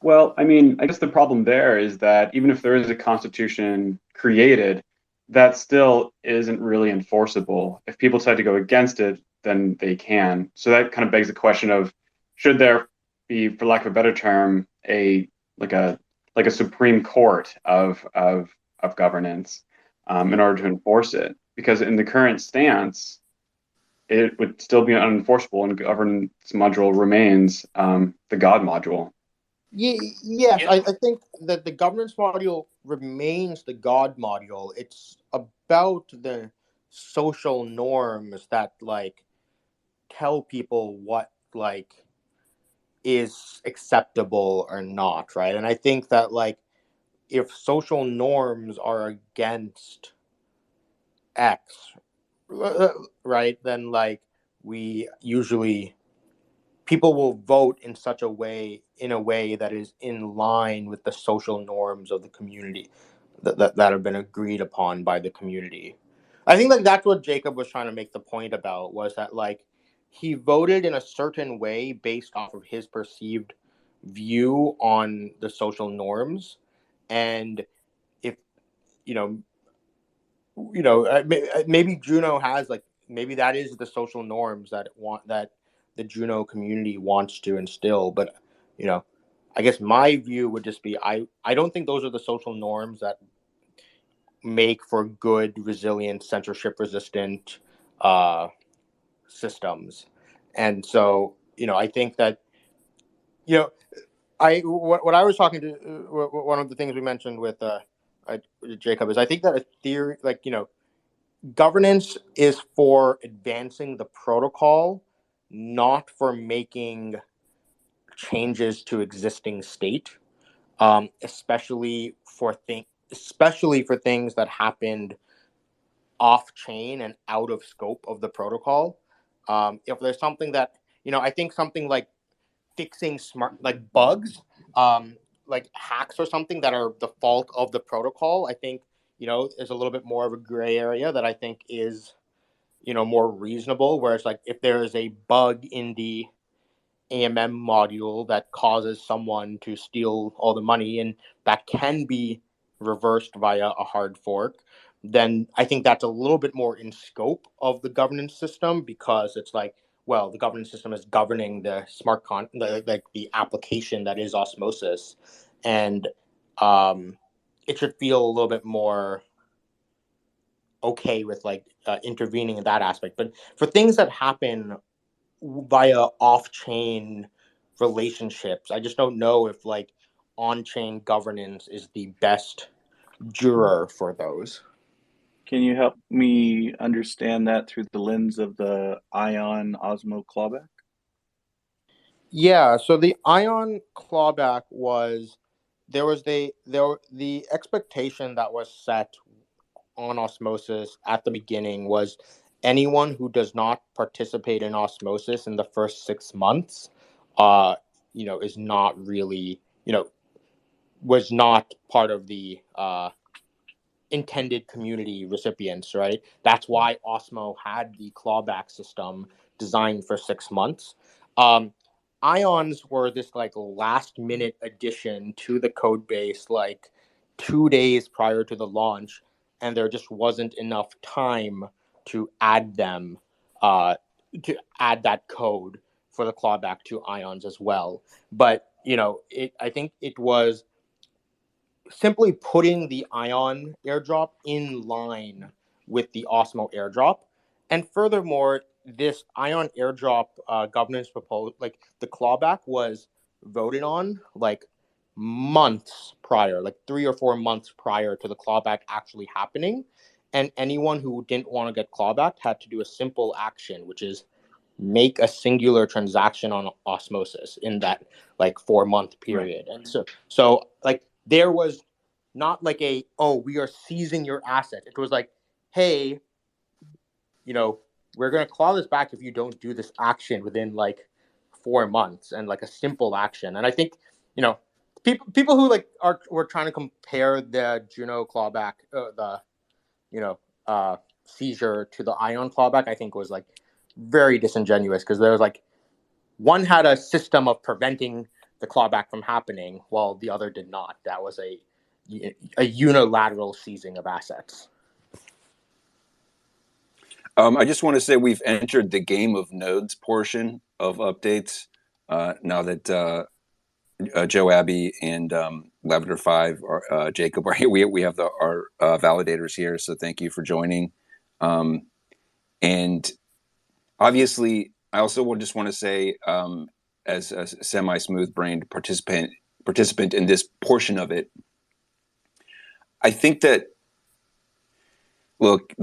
Well, I mean, I guess the problem there is that even if there is a constitution created, that still isn't really enforceable. If people decide to go against it, then they can. So that kind of begs the question of, should there be, for lack of a better term, a Supreme Court of governance, in order to enforce it? Because in the current stance, it would still be unenforceable, and governance module remains the God module. Yes, I think that the governance module remains the God module. It's about the social norms that like tell people what like is acceptable or not, right? And I think that like if social norms are against X, right, then like we usually people will vote in a way that is in line with the social norms of the community that have been agreed upon by the community. I think like that's what Jacob was trying to make the point about, was that like he voted in a certain way based off of his perceived view on the social norms. And if you know maybe Juno has like, maybe that is the social norms that the Juno community wants to instill. But I guess my view would just be, I don't think those are the social norms that make for good, resilient, censorship-resistant systems. And so, I think that, what I was talking to one of the things we mentioned with Jacob is I think that a theory, governance is for advancing the protocol, not for making changes to existing state, especially for things that happened off chain and out of scope of the protocol. If there's something that I think something like fixing bugs, like hacks or something that are the fault of the protocol, I think is a little bit more of a gray area that I think is more reasonable. Whereas like if there is a bug in the AMM module that causes someone to steal all the money and that can be reversed via a hard fork, then I think that's a little bit more in scope of the governance system, because it's like, well, the governance system is governing the the application that is Osmosis, and it should feel a little bit more okay with intervening in that aspect. But for things that happen via off-chain relationships, I just don't know if on-chain governance is the best juror for those. Can you help me understand that through the lens of the Ion Osmo clawback? Yeah, so the Ion clawback was the expectation that was set on Osmosis at the beginning was anyone who does not participate in Osmosis in the first 6 months, is not really, was not part of the intended community recipients, right? That's why Osmo had the clawback system designed for 6 months. Ions were this last minute addition to the code base 2 days prior to the launch, and there just wasn't enough time to add them, to add that code for the clawback to Ions as well. But I think it was simply putting the Ion airdrop in line with the Osmo airdrop. And furthermore, this Ion airdrop governance proposal, the clawback was voted on months prior, 3 or 4 months prior to the clawback actually happening. And anyone who didn't want to get clawback had to do a simple action, which is make a singular transaction on Osmosis in that 4-month period. Right. And so there was not we are seizing your asset. It was hey, we're going to claw this back if you don't do this action within 4 months, and a simple action. And I think, people who were trying to compare the Juno clawback, seizure to the Ion clawback, I think was very disingenuous, because there was one had a system of preventing the clawback from happening while the other did not. That was a unilateral seizing of assets. I just want to say we've entered the game of nodes portion of updates now that Joe, Abbey, and Lavender.Five, Jacob are here. We have our validators here, so thank you for joining. And obviously, I also just want to say, as a semi-smooth-brained participant in this portion of it, I think that, look,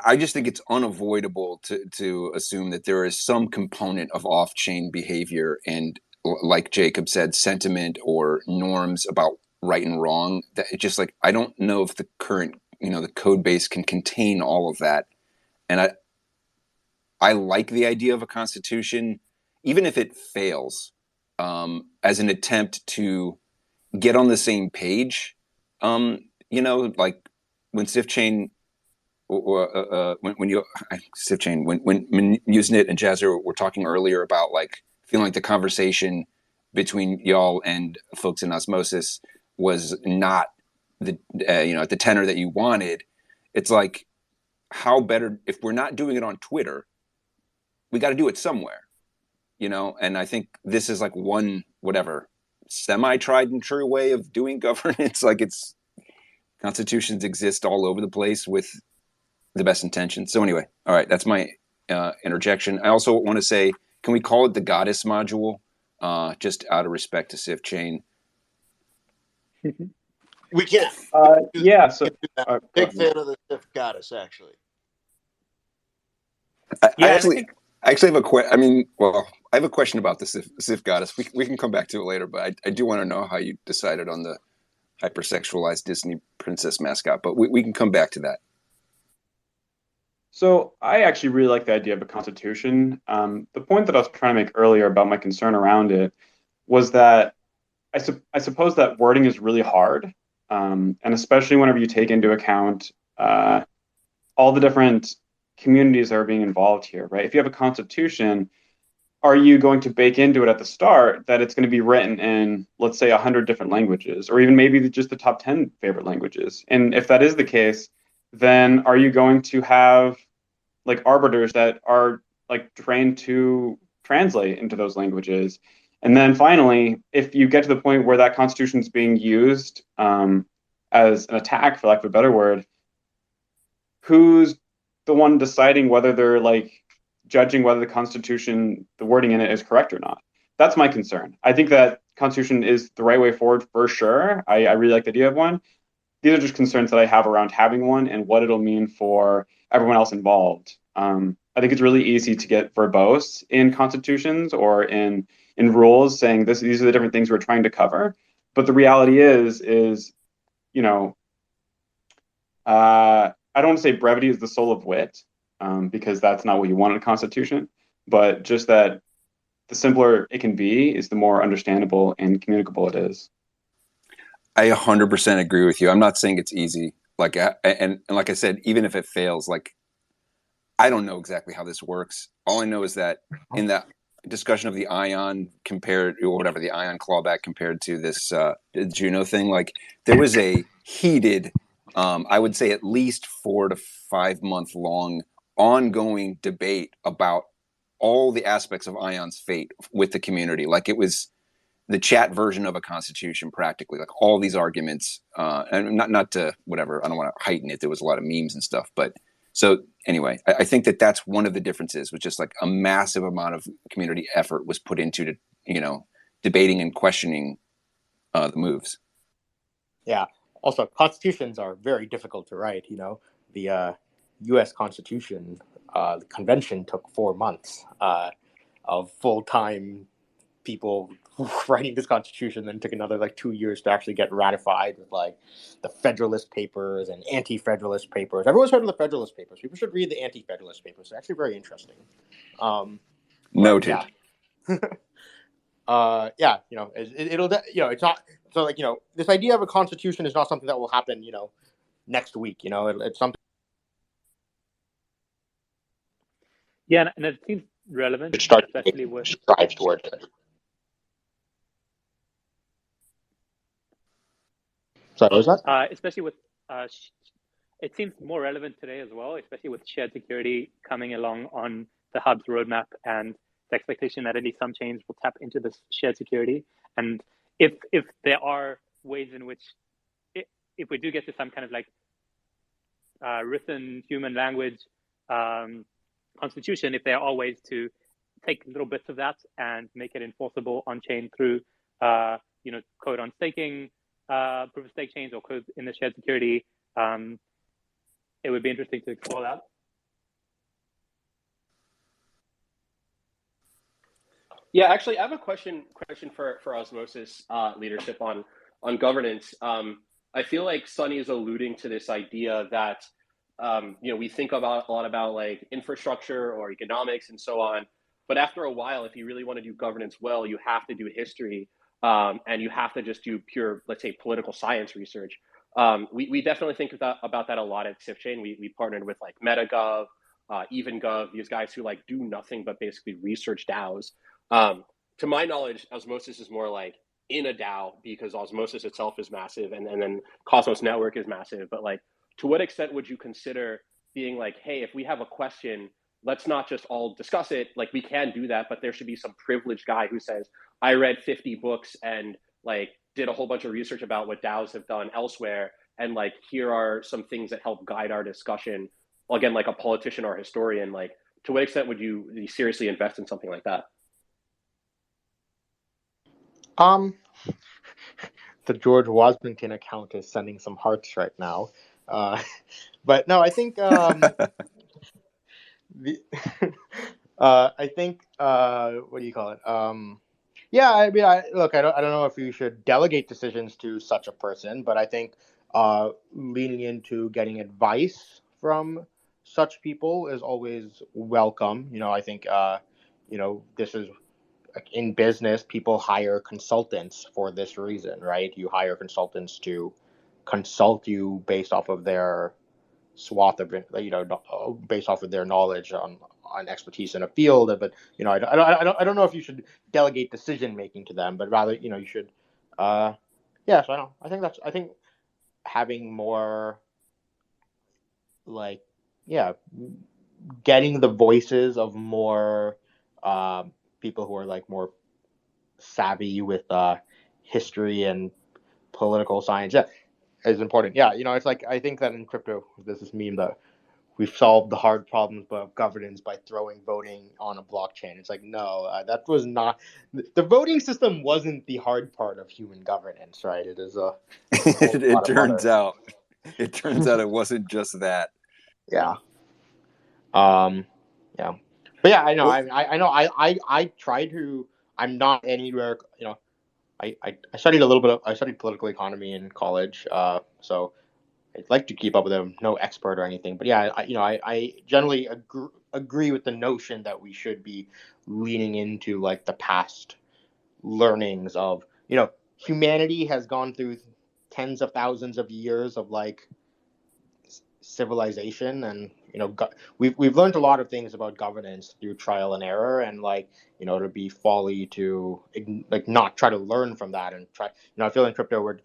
I just think it's unavoidable to assume that there is some component of off-chain behavior and, like Jacob said, sentiment or norms about right and wrong. That it's just I don't know if the current, the code base can contain all of that. And I like the idea of a constitution, even if it fails, as an attempt to get on the same page. When Sifchain, when Usenet and Jazzer were talking earlier about feeling like the conversation between y'all and folks in Osmosis was not the at the tenor that you wanted. It's how better if we're not doing it on Twitter, we got to do it somewhere, and I think this is one semi-tried and true way of doing governance. Like constitutions exist all over the place with the best intentions. So anyway, all right, that's my interjection. I also want to say, can we call it the goddess module? Just out of respect to Sifchain. We can. Yeah. So, Big fan of the Sif goddess, actually. I actually have a question. I mean, well, I have a question about the Sif goddess. We can come back to it later, but I do want to know how you decided on the hypersexualized Disney princess mascot. But we can come back to that. So I actually really like the idea of a constitution. The point that I was trying to make earlier about my concern around it was that I suppose that wording is really hard, and especially whenever you take into account all the different communities that are being involved here, right? If you have a constitution, are you going to bake into it at the start that it's going to be written in, let's say, 100 different languages, or even maybe just the top 10 favorite languages? And if that is the case, then are you going to have like arbiters that are like trained to translate into those languages? And then finally, if you get to the point where that constitution is being used as an attack, for lack of a better word, who's the one deciding whether they're like judging whether the constitution, the wording in it is correct or not? That's my concern. I think that constitution is the right way forward for sure. I really like the idea of one. These are just concerns that I have around having one and what it'll mean for everyone else involved. I think it's really easy to get verbose in constitutions or in rules saying these are the different things we're trying to cover. But the reality is you know, I don't want to say brevity is the soul of wit, because that's not what you want in a constitution, but just that the simpler it can be is the more understandable and communicable it is. I 100% agree with you. I'm not saying it's easy. Like, and like I said, even if it fails, like, I don't know exactly how this works. All I know is that in that discussion of the ion compared, or whatever, the ion clawback compared to this Juno thing, like, there was a heated, I would say at least 4 to 5 month long ongoing debate about all the aspects of Ion's fate with the community. Like, it was the chat version of a constitution, practically, like all these arguments, and not to whatever, I don't want to heighten it. There was a lot of memes and stuff, but so anyway, I think that's one of the differences, was just like a massive amount of community effort was put into, debating and questioning the moves. Yeah. Also, constitutions are very difficult to write. The U.S. Constitution, the convention took 4 months of full-time people writing this constitution, then took another like 2 years to actually get ratified with like the Federalist Papers and Anti-Federalist Papers. Everyone's heard of the Federalist Papers. People should read the Anti-Federalist Papers. They're actually very interesting. Noted. Yeah. It'll it's not so like this idea of a constitution is not something that will happen next week. It's something. Yeah, and it seems relevant, It starts especially with strive towards it. So what was that? Especially with it seems more relevant today as well, especially with shared security coming along on the hub's roadmap and the expectation that at least some chains will tap into this shared security. And if there are ways in which, if we do get to some kind of like written human language constitution, if there are ways to take little bits of that and make it enforceable on chain through code on staking, proof of stake chains, or code in the shared security, it would be interesting to explore that. Yeah, actually, I have a question for Osmosis leadership on governance. I feel like Sunny is alluding to this idea that we think a lot about like infrastructure or economics and so on, but after a while, if you really want to do governance well, you have to do history, and you have to just do pure, let's say, political science research. We definitely think about that a lot at Sifchain. We partnered with like MetaGov, EvenGov, these guys who like do nothing but basically research DAOs. To my knowledge, Osmosis is more like in a DAO because Osmosis itself is massive, and then Cosmos Network is massive. But like, to what extent would you consider being like, hey, if we have a question, let's not just all discuss it. Like, we can do that, but there should be some privileged guy who says, I read 50 books and like did a whole bunch of research about what DAOs have done elsewhere, and like here are some things that help guide our discussion. Again, like a politician or a historian, like to what extent would you seriously invest in something like that? The George Washington account is sending some hearts right now, but no, I think the I think what do you call it? Yeah, I mean, look, I don't know if you should delegate decisions to such a person, but I think leaning into getting advice from such people is always welcome. I think this is in business, people hire consultants for this reason, right? You hire consultants to consult you based off of their swath of based off of their knowledge on expertise in a field. But I don't know if you should delegate decision making to them, but rather you should. Yeah, so I think having more like getting the voices of more people who are like more savvy with history and political science is important. Yeah, it's like I think that in crypto there's this meme that we've solved the hard problems of governance by throwing voting on a blockchain. It's like, no, that was not the voting system wasn't the hard part of human governance, right? It is a whole lot it of turns other. out it wasn't just that. Yeah. Yeah. But yeah, I know. Well, I know. I try to. I'm not anywhere. I studied a little bit. I studied political economy in college. So I'd like to keep up with them. No expert or anything, but yeah, I generally agree with the notion that we should be leaning into like the past learnings of humanity has gone through tens of thousands of years of like civilization, and we've learned a lot of things about governance through trial and error, and like to be folly to like not try to learn from that and try. I feel in crypto we're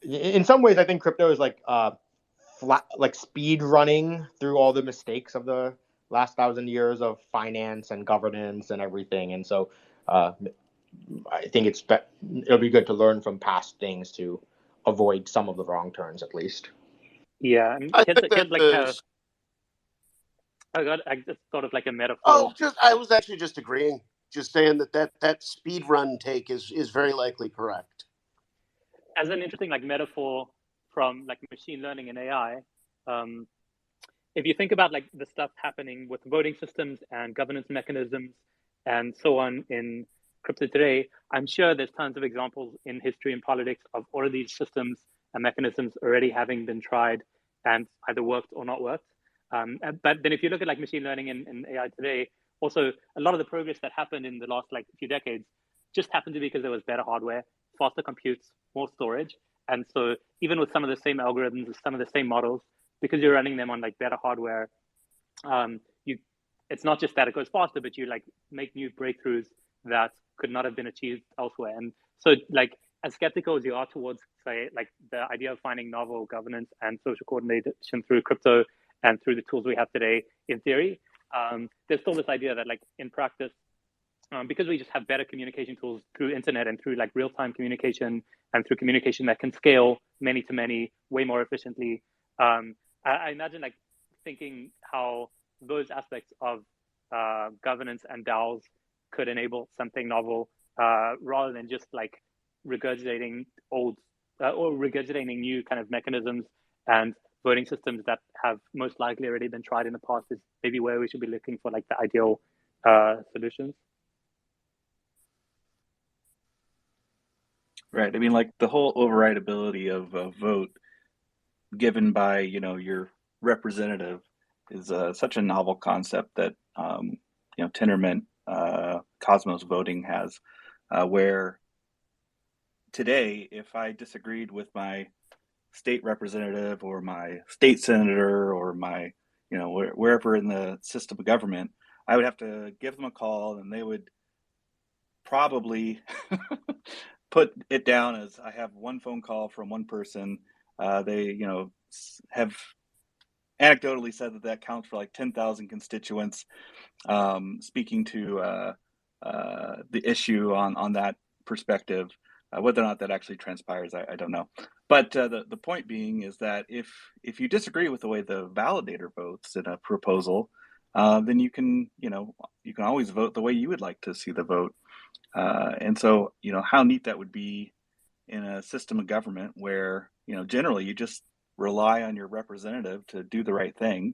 in some ways I think crypto is like flat, like speed running through all the mistakes of the last 1,000 years of finance and governance and everything, and so I think it'll be good to learn from past things to avoid some of the wrong turns at least. Yeah, and I here's, think here's that like the. I just thought of like a metaphor. Oh, I was actually just agreeing, just saying that speed run take is very likely correct. As an interesting like metaphor from like machine learning and AI. If you think about like the stuff happening with voting systems and governance mechanisms and so on in crypto today, I'm sure there's tons of examples in history and politics of all of these systems and mechanisms already having been tried and either worked or not worked. But then if you look at like machine learning and AI today, also a lot of the progress that happened in the last like few decades just happened to be because there was better hardware, faster computes, more storage. And so even with some of the same algorithms, some of the same models, because you're running them on like better hardware, it's not just that it goes faster, but you like make new breakthroughs that could not have been achieved elsewhere. And so like as skeptical as you are towards say like the idea of finding novel governance and social coordination through crypto and through the tools we have today in theory, there's still this idea that like in practice, because we just have better communication tools through internet and through like real-time communication and through communication that can scale many to many way more efficiently. I imagine like thinking how those aspects of governance and DAOs could enable something novel rather than just like regurgitating old or regurgitating new kind of mechanisms and voting systems that have most likely already been tried in the past is maybe where we should be looking for like the ideal solutions. Right. I mean, like the whole overrideability of a vote given by, your representative is such a novel concept that, Tendermint Cosmos voting has, where today, if I disagreed with my state representative or my state senator or my, wherever in the system of government, I would have to give them a call and they would probably put it down as I have one phone call from one person. They, have anecdotally said that counts for like 10,000 constituents, speaking to the issue on that perspective. Whether or not that actually transpires, I don't know. But the point being is that if you disagree with the way the validator votes in a proposal, then you can always vote the way you would like to see the vote. And so how neat that would be in a system of government where generally you just rely on your representative to do the right thing,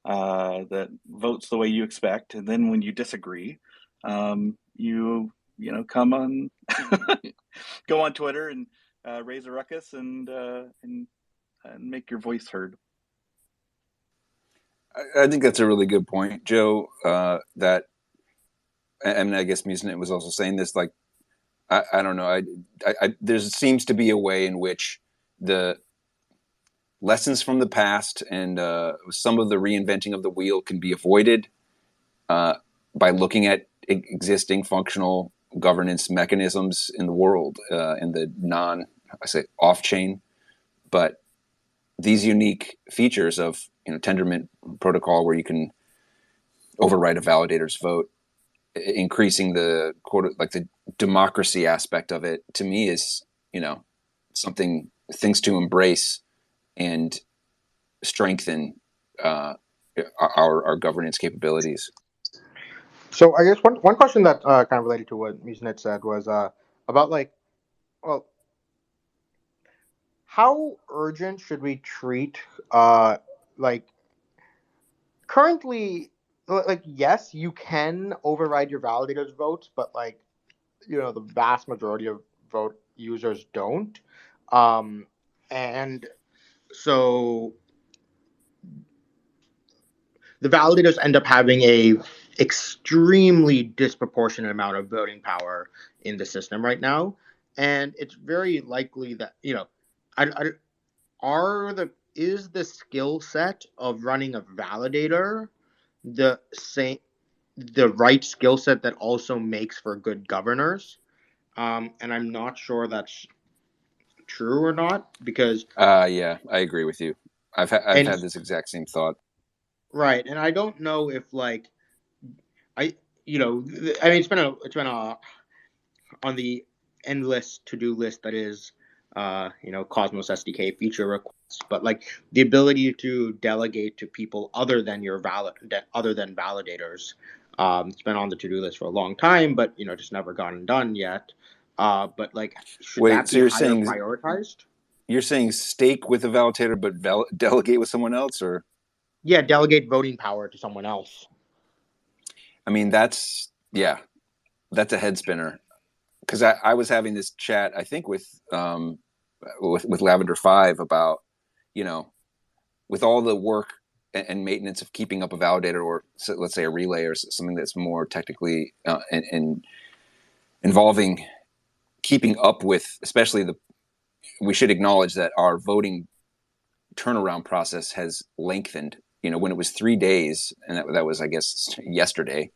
that votes the way you expect, and then when you disagree, come on, go on Twitter and raise a ruckus and make your voice heard. I think that's a really good point, Joe. That, I mean, I guess Musenet was also saying this. Like, I don't know. There seems to be a way in which the lessons from the past and some of the reinventing of the wheel can be avoided by looking at existing functional governance mechanisms in the world, in the off-chain, but these unique features of Tendermint protocol, where you can override a validator's vote, increasing the the democracy aspect of it, to me is things to embrace and strengthen our governance capabilities. So I guess one question that kind of related to what Musenet said was about how urgent should we treat currently, yes, you can override your validators votes, but the vast majority of vote users don't, and so the validators end up having a extremely disproportionate amount of voting power in the system right now, and it's very likely that is the skill set of running a validator the right skill set that also makes for good governors, and I'm not sure that's true or not, because yeah, I agree with you. I've had this exact same thought. Right, and I don't know if it's been on the endless to-do list that is Cosmos SDK feature requests, but the ability to delegate to people other than validators, it's been on the to-do list for a long time, but just never gotten done yet. But should that be higher prioritized? You're saying stake with a validator, but delegate with someone else, or? Yeah, delegate voting power to someone else. I mean, that's a head spinner. Because I was having this chat, I think, with Lavender.Five about, with all the work and maintenance of keeping up a validator, or let's say a relay, or something that's more technically and involving keeping up with, especially we should acknowledge that our voting turnaround process has lengthened. When it was 3 days, and that was, I guess, yesterday,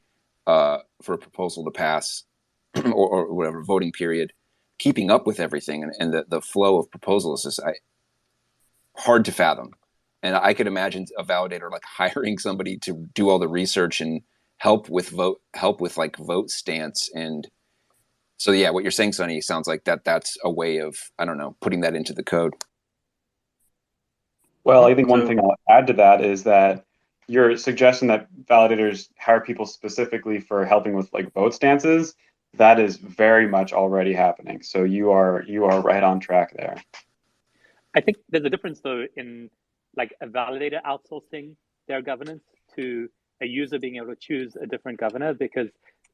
for a proposal to pass, or whatever voting period, keeping up with everything and the flow of proposals is hard to fathom. And I could imagine a validator hiring somebody to do all the research and help with vote stance. And so, yeah, what you're saying, Sonny, sounds like that's a way of, I don't know, putting that into the code. Well, I think one thing I'll add to that is that your suggestion that validators hire people specifically for helping with vote stances, that is very much already happening. So you are right on track there. I think there's a difference though in a validator outsourcing their governance to a user being able to choose a different governor, because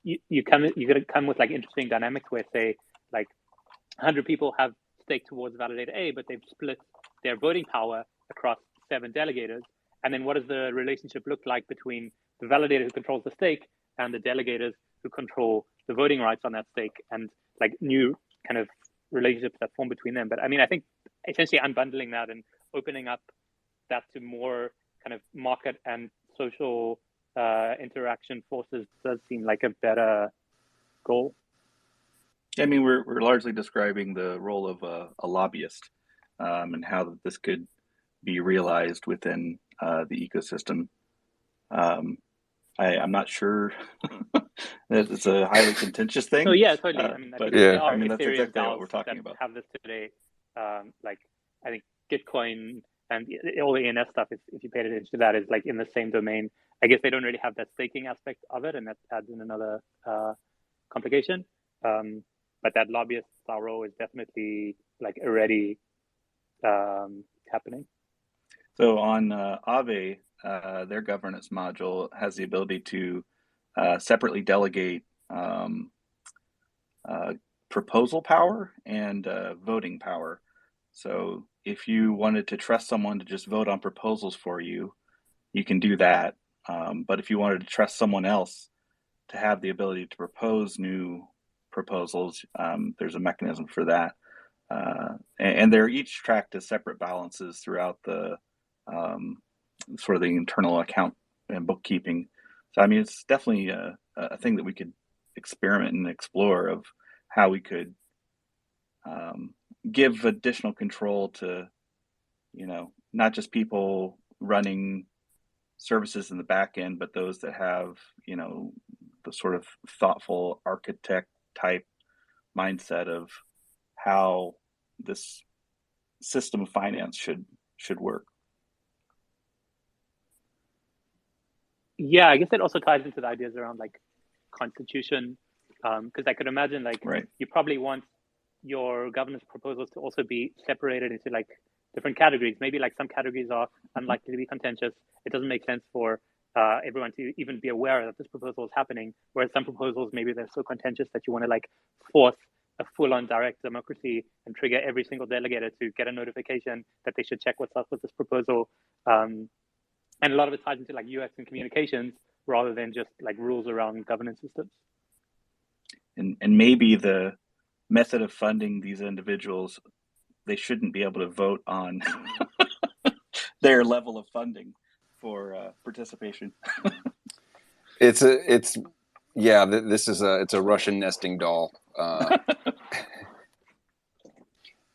you're going to come with interesting dynamics where, say, 100 people have staked towards validator A, but they've split their voting power across 7 delegators. And then what does the relationship look like between the validator who controls the stake and the delegators who control the voting rights on that stake, and new kind of relationships that form between them? But I mean, I think essentially unbundling that and opening up that to more kind of market and social interaction forces does seem like a better goal. I mean, we're largely describing the role of a lobbyist, and how this could be realized within the ecosystem. I'm not sure It's a highly contentious thing. No, yeah, totally. I mean, I But think there Yeah. are I mean, that's Ethereum exactly what DAOs we're talking that about. have this today. Like I think Gitcoin and all the ENS stuff, if you paid attention to that, is like in the same domain. I guess they don't really have that staking aspect of it, and that adds in another complication. But that lobbyist sorrow is definitely like already happening. So on Aave, their governance module has the ability to separately delegate proposal power and voting power. So if you wanted to trust someone to just vote on proposals for you, you can do that. But if you wanted to trust someone else to have the ability to propose new proposals, there's a mechanism for that. And they're each tracked as separate balances throughout the sort of the internal account and bookkeeping. So I mean, it's definitely a thing that we could experiment and explore of how we could give additional control to, not just people running services in the back end, but those that have, the sort of thoughtful architect type mindset of how this system of finance should work. Yeah, I guess it also ties into the ideas around like constitution, because I could imagine like Right. you probably want your governance proposals to also be separated into like different categories. Maybe like some categories are unlikely to be contentious. It doesn't make sense for everyone to even be aware that this proposal is happening. Whereas some proposals, maybe they're so contentious that you want to like force a full-on direct democracy and trigger every single delegator to get a notification that they should check what's up with this proposal. And a lot of it ties into like UX and communications rather than just like rules around governance systems. And maybe the method of funding these individuals, they shouldn't be able to vote on their level of funding for participation. It's a Russian nesting doll. I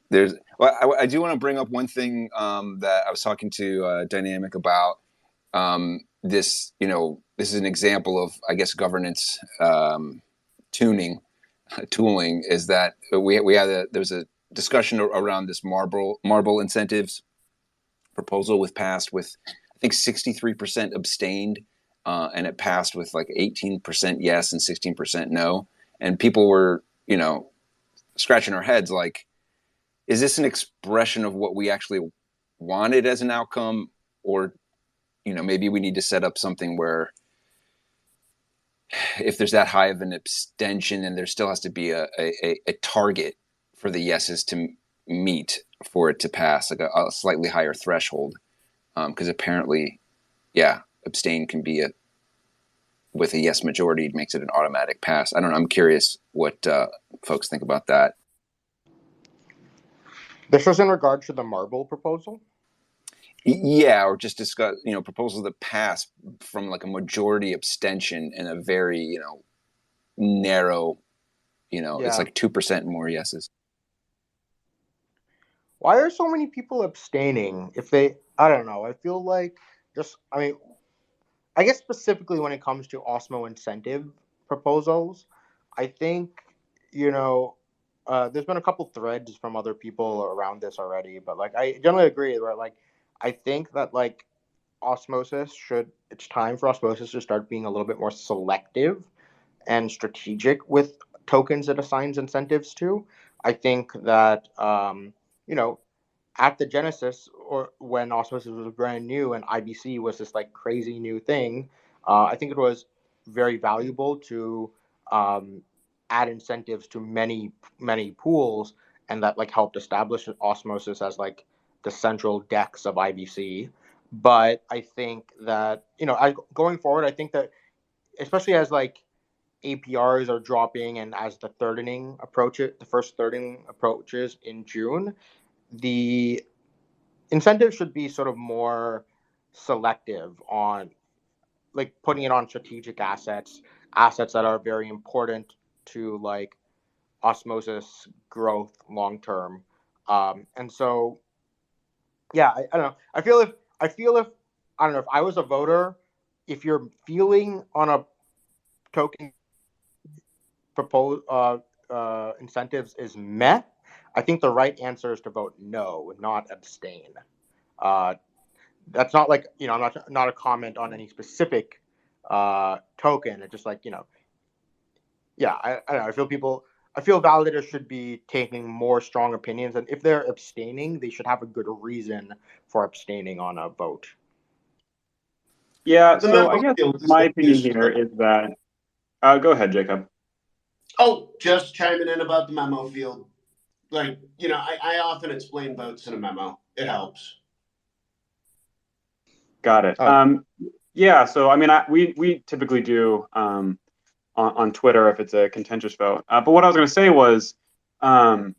do want to bring up one thing that I was talking to Dynamic about. This is an example of, I guess, governance tooling. Is that there was a discussion around this marble incentives proposal passed with, I think, 63% abstained, and it passed with like 18% yes and 16% no, and people were scratching our heads like, is this an expression of what we actually wanted as an outcome, or maybe we need to set up something where if there's that high of an abstention, then there still has to be a target for the yeses to meet for it to pass, like a slightly higher threshold. Because apparently, abstain can be with a yes majority, it makes it an automatic pass. I don't know. I'm curious what folks think about that. This was in regard to the marble proposal? Yeah, or just discuss, proposals that pass from like a majority abstention and a very, narrow, it's like 2% more yeses. Why are so many people abstaining? I don't know. I feel like I guess specifically when it comes to Osmo incentive proposals, I think, there's been a couple threads from other people around this already, but like I generally agree, right? Like I think that like it's time for Osmosis to start being a little bit more selective and strategic with tokens it assigns incentives to. I think that at the genesis, or when Osmosis was brand new and IBC was this like crazy new thing, I think it was very valuable to add incentives to many pools, and that like helped establish Osmosis as like the central DEX of IBC. But I think that going forward, I think that especially as like APRs are dropping and as the first thirding approaches in June, the incentive should be sort of more selective on like putting it on strategic assets that are very important to like Osmosis growth long term. And so I don't know. I feel if I don't know, if I was a voter, if you're feeling on a token proposed incentives is met, I think the right answer is to vote no, not abstain. That's not like, not a comment on any specific token. It's just like, yeah, I don't know. I feel validators should be taking more strong opinions, and if they're abstaining, they should have a good reason for abstaining on a vote. Yeah, The so I memo guess field is my opinion used here for- is that, go ahead, Jacob. Oh, just chiming in about the memo field. Like, I often explain votes in a memo. It helps. Got it. Yeah, so I mean, we typically do on Twitter if it's a contentious vote. But what I was going to say was, the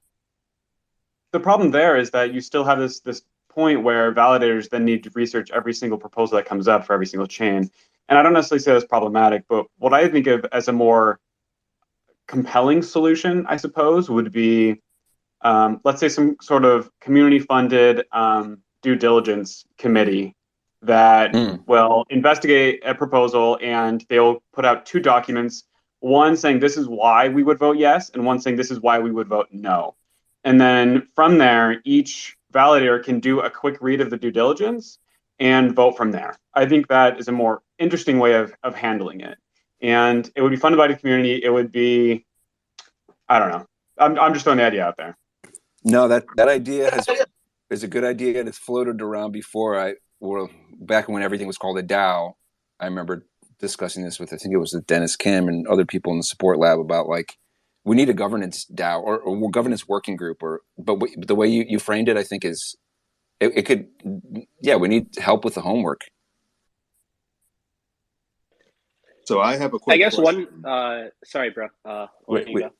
problem there is that you still have this point where validators then need to research every single proposal that comes up for every single chain. And I don't necessarily say that's problematic, but what I think of as a more compelling solution, I suppose, would be, let's say, some sort of community-funded due diligence committee that will investigate a proposal, and they'll put out two documents, one saying this is why we would vote yes, and one saying this is why we would vote no. And then from there, each validator can do a quick read of the due diligence and vote from there. I think that is a more interesting way of handling it. And it would be funded by the community. It would be, I don't know. I'm just throwing the idea out there. No, that idea is a good idea, and it's floated around before. Back when everything was called a DAO, I remember discussing this with, I think it was Dennis Kim and other people in the support lab about, like, we need a governance DAO or governance working group, but the way you framed it, I think is it could, yeah, we need help with the homework. So I have a quick question. Sorry, bro. We have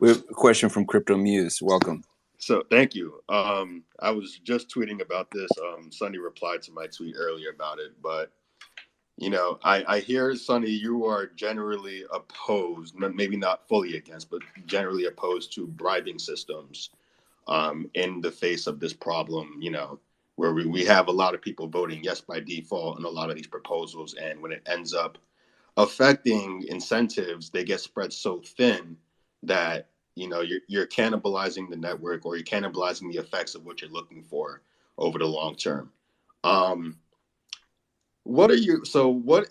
a question from Crypto Muse. Welcome. So thank you. I was just tweeting about this. Sonny replied to my tweet earlier about it, but I hear, Sonny, you are generally opposed, maybe not fully against, but generally opposed to bribing systems in the face of this problem, where we have a lot of people voting yes by default in a lot of these proposals, and when it ends up affecting incentives, they get spread so thin that you're cannibalizing the network, or you're cannibalizing the effects of what you're looking for over the long term. What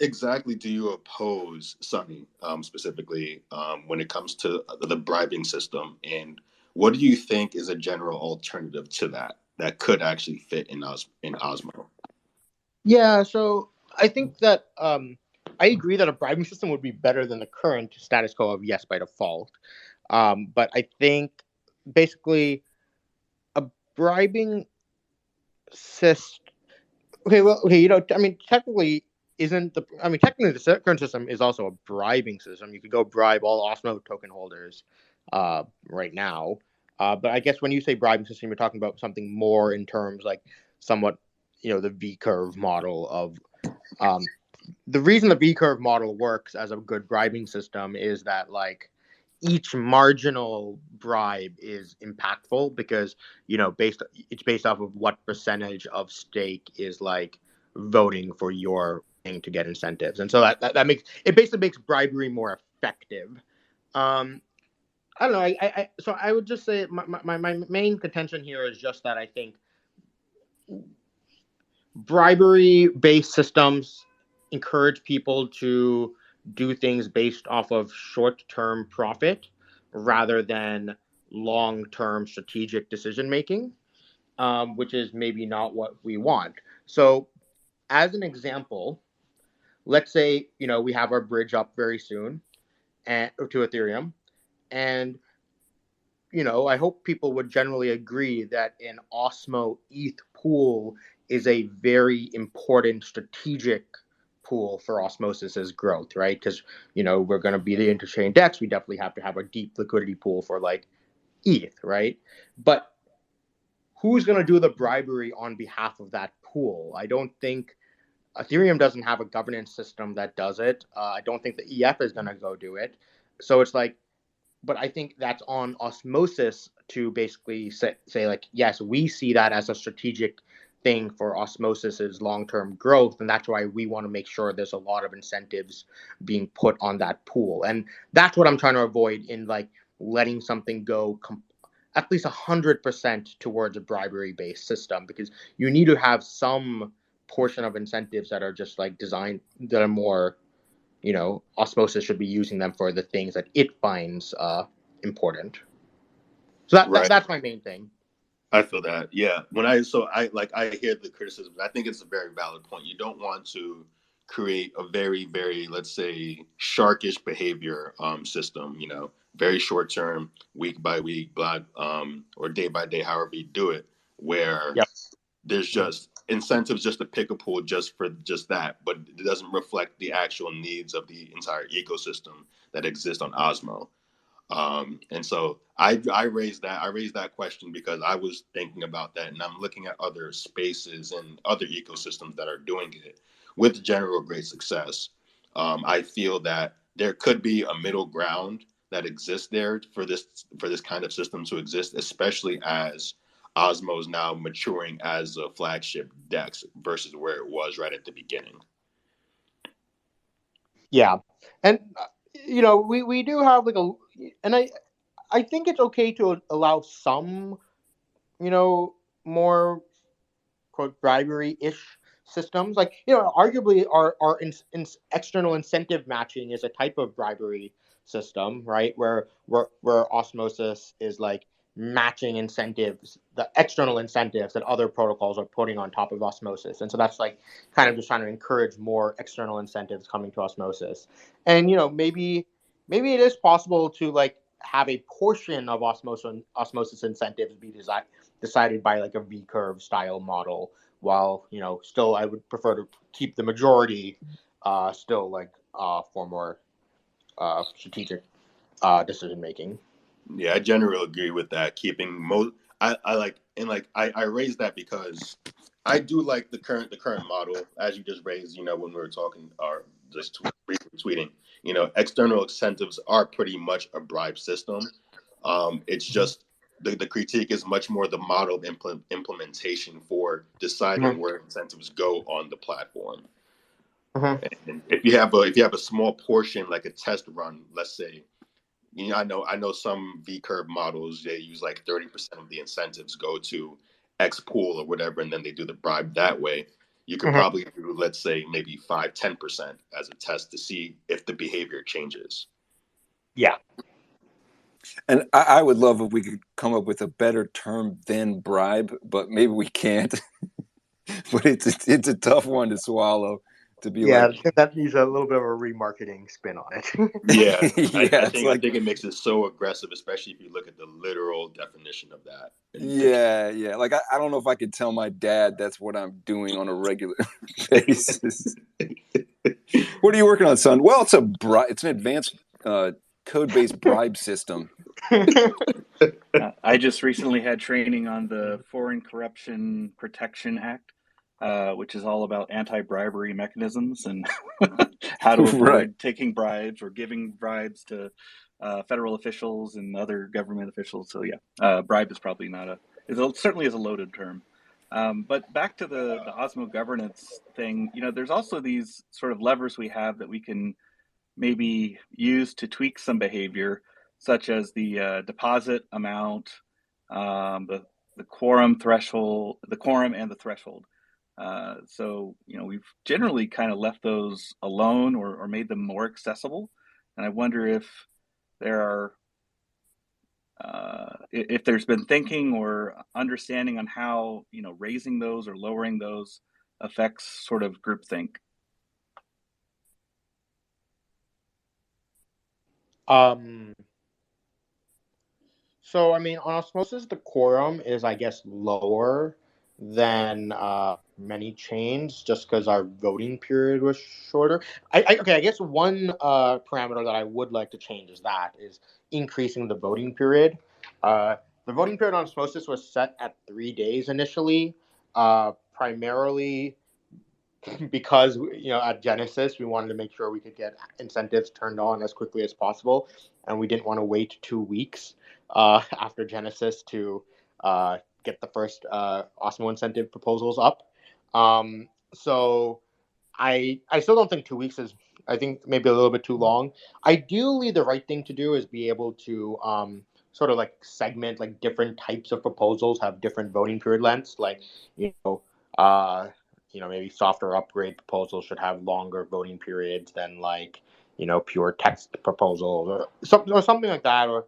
exactly do you oppose, Sonny, specifically when it comes to the bribing system, and what do you think is a general alternative to that could actually fit in Osmo? Yeah, so I think that I agree that a bribing system would be better than the current status quo of yes by default. But I think basically a bribing system. Technically the current system is also a bribing system. You could go bribe all Osmo token holders right now. But I guess when you say bribing system, you're talking about something more in terms like somewhat, the V-curve model of. The reason the V-curve model works as a good bribing system is that, like, each marginal bribe is impactful because it's based off of what percentage of stake is like voting for your thing to get incentives, and so that makes bribery more effective. I don't know. So I would just say my main contention here is just that I think bribery-based systems encourage people to do things based off of short-term profit rather than long-term strategic decision-making, which is maybe not what we want. So as an example, let's say, we have our bridge up very soon to Ethereum, and I hope people would generally agree that an Osmo ETH pool is a very important strategic pool for Osmosis's growth, right? Because, we're going to be the interchain DEX. We definitely have to have a deep liquidity pool for, like, ETH, right? But who's going to do the bribery on behalf of that pool? I don't think Ethereum doesn't have a governance system that does it. I don't think the EF is going to go do it. So it's like, but I think that's on Osmosis to basically say like, yes, we see that as a strategic thing for Osmosis's long-term growth, and that's why we want to make sure there's a lot of incentives being put on that pool. And that's what I'm trying to avoid in like letting something go at least 100% towards a bribery-based system, because you need to have some portion of incentives that are just like designed, that are more, Osmosis should be using them for the things that it finds important. So that's my main thing. I feel that. Yeah. I hear the criticism. I think it's a very valid point. You don't want to create a very, very, let's say, sharkish behavior system, very short term, week by week, or day by day, however you do it, where there's just incentives just to pick a pool just for just that, but it doesn't reflect the actual needs of the entire ecosystem that exists on Osmo. And so I raised that question because I was thinking about that, and I'm looking at other spaces and other ecosystems that are doing it with general great success. I feel that there could be a middle ground that exists there for this kind of system to exist, especially as Osmo is now maturing as a flagship DEX versus where it was right at the beginning. Yeah, and we do have and I think it's okay to allow some, more quote bribery-ish systems. Like, arguably our external incentive matching is a type of bribery system, right? Where Osmosis is like matching incentives, the external incentives that other protocols are putting on top of Osmosis. And so that's like kind of just trying to encourage more external incentives coming to Osmosis. And, maybe it is possible to like have a portion of osmosis incentives be decided by like a V-curve style model, while still I would prefer to keep the majority still like for more strategic decision making. Yeah, I generally agree with that. Keeping most, I raised that because I do like the current model, as you just raised. When we were talking or just briefly tweeting, external incentives are pretty much a bribe system. It's just the critique is much more the model implementation for deciding where incentives go on the platform. And if you have a small portion, like a test run, let's say. I know some V-curve models, they use like 30% of the incentives go to X pool or whatever, and then they do the bribe that way. You could probably do, let's say, maybe 5-10% as a test to see if the behavior changes. Yeah. And I would love if we could come up with a better term than bribe, but maybe we can't. But it's a tough one to swallow. To be that needs a little bit of a remarketing spin on it. Yeah, yeah, I think it makes it so aggressive, especially if you look at the literal definition of that. Yeah. Like I don't know if I could tell my dad that's what I'm doing on a regular basis. What are you working on, son? Well, it's an advanced code-based bribe system. I just recently had training on the Foreign Corruption Protection Act, which is all about anti-bribery mechanisms and how to avoid taking bribes or giving bribes to federal officials and other government officials. So yeah, bribe is probably certainly is a loaded term. But back to the Osmo governance thing, there's also these sort of levers we have that we can maybe use to tweak some behavior, such as the deposit amount, the quorum threshold, the quorum and the threshold. So we've generally kind of left those alone or made them more accessible. And I wonder if if there's been thinking or understanding on how raising those or lowering those affects sort of groupthink. So I mean, on Osmosis, the quorum is, I guess, lower than many chains, just because our voting period was shorter. I guess one parameter that I would like to change is increasing the voting period. The voting period on Osmosis was set at 3 days initially, primarily because at Genesis we wanted to make sure we could get incentives turned on as quickly as possible, and we didn't want to wait 2 weeks after Genesis to get the first Osmo incentive proposals up. So I still don't think 2 weeks is. I think maybe a little bit too long. Ideally, the right thing to do is be able to sort of like segment like different types of proposals have different voting period lengths. Like maybe software upgrade proposals should have longer voting periods than like pure text proposals or something like that, or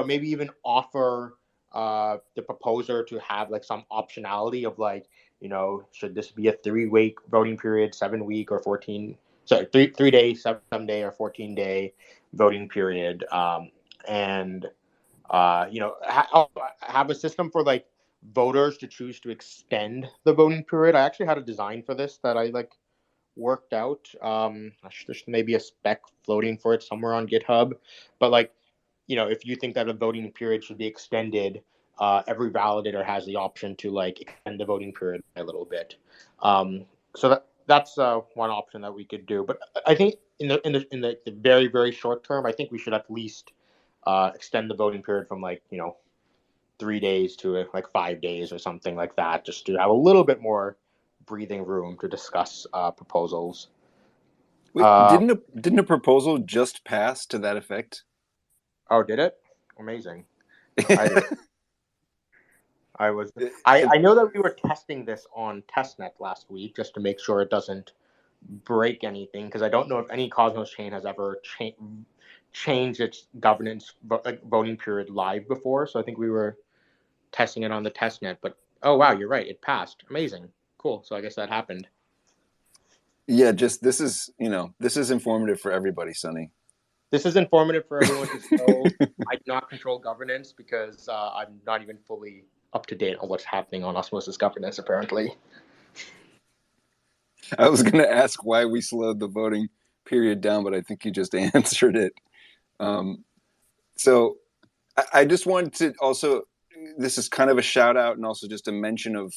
maybe even offer the proposer to have like some optionality of like should this be a 3-week voting period, 7-week, or 14? Sorry, 3 day, 7 day, or 14-day voting period, and have a system for like voters to choose to extend the voting period. I actually had a design for this that I like worked out. There's maybe a spec floating for it somewhere on GitHub, but like if you think that a voting period should be extended, every validator has the option to like extend the voting period a little bit. So that's one option that we could do. But I think in the very, very short term, I think we should at least extend the voting period from like 3 days to like 5 days or something like that, just to have a little bit more breathing room to discuss proposals. Wait, didn't a proposal just pass to that effect? Oh, did it? Amazing. I know that we were testing this on testnet last week just to make sure it doesn't break anything, because I don't know if any Cosmos chain has ever changed its governance voting period live before. So I think we were testing it on the testnet. But oh wow, you're right, it passed. Amazing, cool. So I guess that happened. Yeah, just this is informative for everybody, Sonny. This is informative for everyone to know. I do not control governance because I'm not even fully up to date on what's happening on Osmosis governance, apparently. I was going to ask why we slowed the voting period down, but I think you just answered it. So I just wanted to also, this is kind of a shout out and also just a mention of,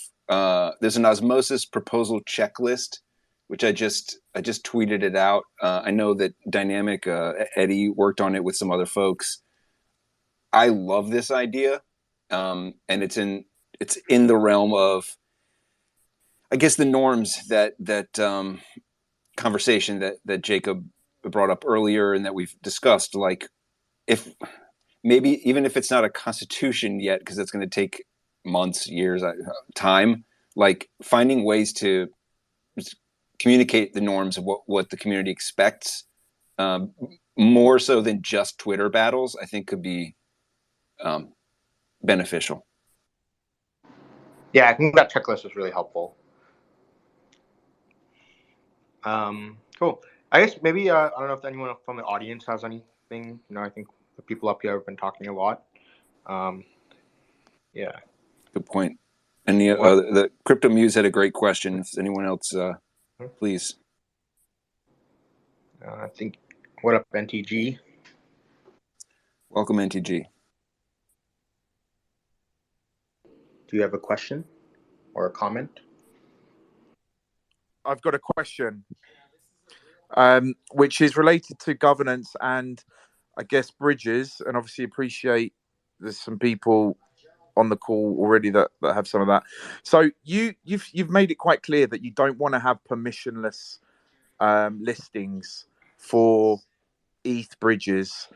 there's an Osmosis proposal checklist, which I just tweeted it out. I know that Dynamic Eddie worked on it with some other folks. I love this idea, and it's in the realm of, I guess, the norms that conversation that Jacob brought up earlier and that we've discussed. Like, if maybe even if it's not a constitution yet, because it's going to take months, years, time. Like finding ways to communicate the norms of what the community expects, more so than just Twitter battles, I think could be beneficial. Yeah, I think that checklist was really helpful. Cool. I guess maybe I don't know if anyone from the audience has anything. I think the people up here have been talking a lot. Yeah. Good point. And the Crypto Muse had a great question. If anyone else, please. I think. What up, NTG? Welcome, NTG. Do you have a question or a comment? I've got a question, which is related to governance and I guess bridges, and obviously appreciate there's some people on the call already that have some of that. So you've made it quite clear that you don't want to have permissionless listings for ETH bridges,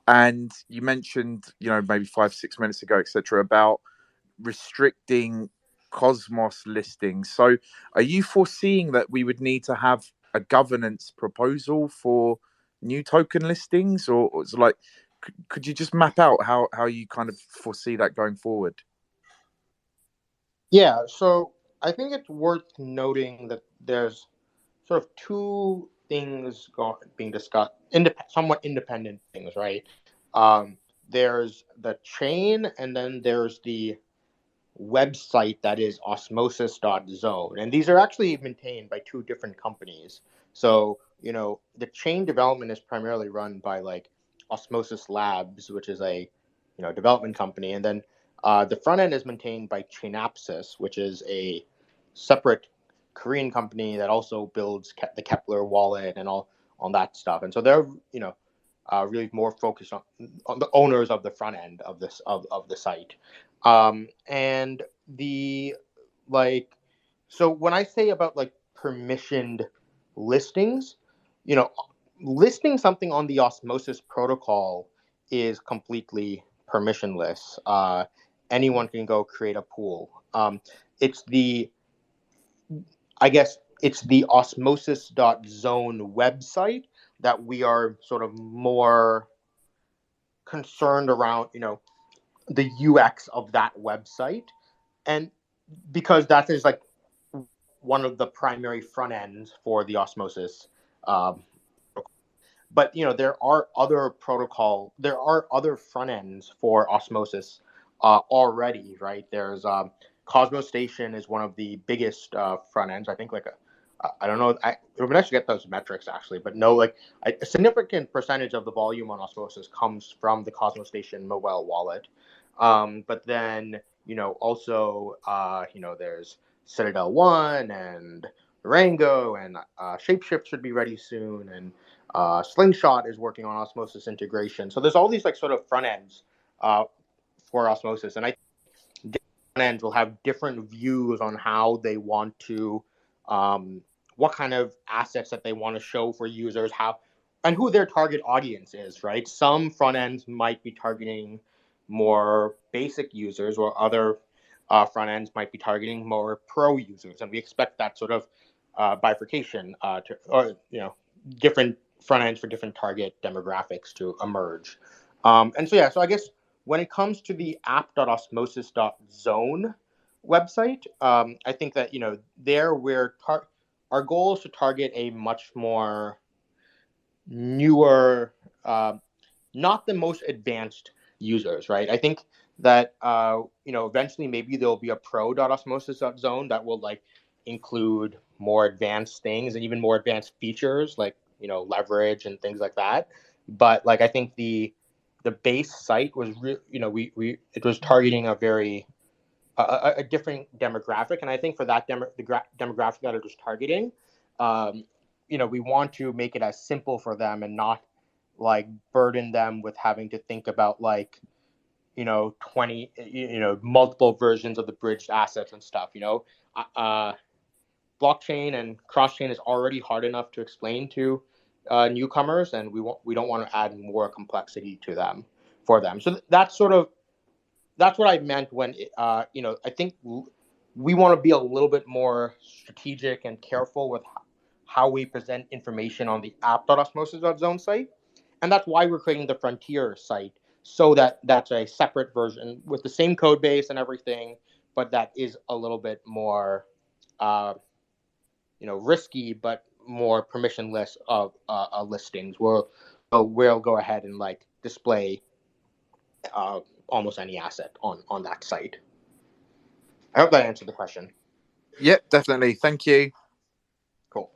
and you mentioned maybe 5-6 minutes ago, etc., about restricting Cosmos listings. So are you foreseeing that we would need to have a governance proposal for new token listings, or it's like, could you just map out how you kind of foresee that going forward? Yeah, so I think it's worth noting that there's sort of two things being discussed, somewhat independent things, right? There's the chain, and then there's the website that is Osmosis.zone, and these are actually maintained by two different companies. So the chain development is primarily run by like Osmosis Labs, which is a development company, and then the front end is maintained by Chainapsis, which is a separate Korean company that also builds the Kepler wallet and all on that stuff. And so they're really more focused on the owners of the front end of this of the site. And the like, so when I say about like permissioned listings, you know, listing something on the Osmosis protocol is completely permissionless. Anyone can go create a pool. It's the, I guess it's the osmosis.zone website that we are sort of more concerned around, the UX of that website. And because that is like one of the primary front ends for the Osmosis. But there are other front ends for Osmosis already, right? There's Cosmos Station is one of the biggest front ends. I think I don't know. I would actually get those metrics actually, but no, like a significant percentage of the volume on Osmosis comes from the Cosmos Station mobile wallet. But then also there's Citadel One and Rango, and Shapeshift should be ready soon, and Slingshot is working on Osmosis integration. So there's all these like sort of front ends for Osmosis, and I think front ends will have different views on how they want to, what kind of assets that they want to show for users, how and who their target audience is, right? Some front ends might be targeting more basic users, or other front ends might be targeting more pro users, and we expect that sort of bifurcation different front ends for different target demographics to emerge. And so I guess when it comes to the app.osmosis.zone website, I think that there our goal is to target a much more newer, not the most advanced users, right? I think that eventually maybe there'll be a pro.osmosis.zone that will like include more advanced things and even more advanced features like leverage and things like that. But like I think the base site was it was targeting a very a different demographic, and I think for that demographic that it was targeting, we want to make it as simple for them and not like burden them with having to think about like 20 multiple versions of the bridged assets and stuff. Blockchain and cross-chain is already hard enough to explain to newcomers, and we don't want to add more complexity to them for them. So that's what I meant when I think we want to be a little bit more strategic and careful with how we present information on the app.osmosis.zone site. And that's why we're creating the Frontier site, so that's a separate version with the same code base and everything, but that is a little bit more risky, but more permissionless of listings. We'll go ahead and like display almost any asset on that site. I hope that answered the question. Yep, definitely. Thank you. Cool.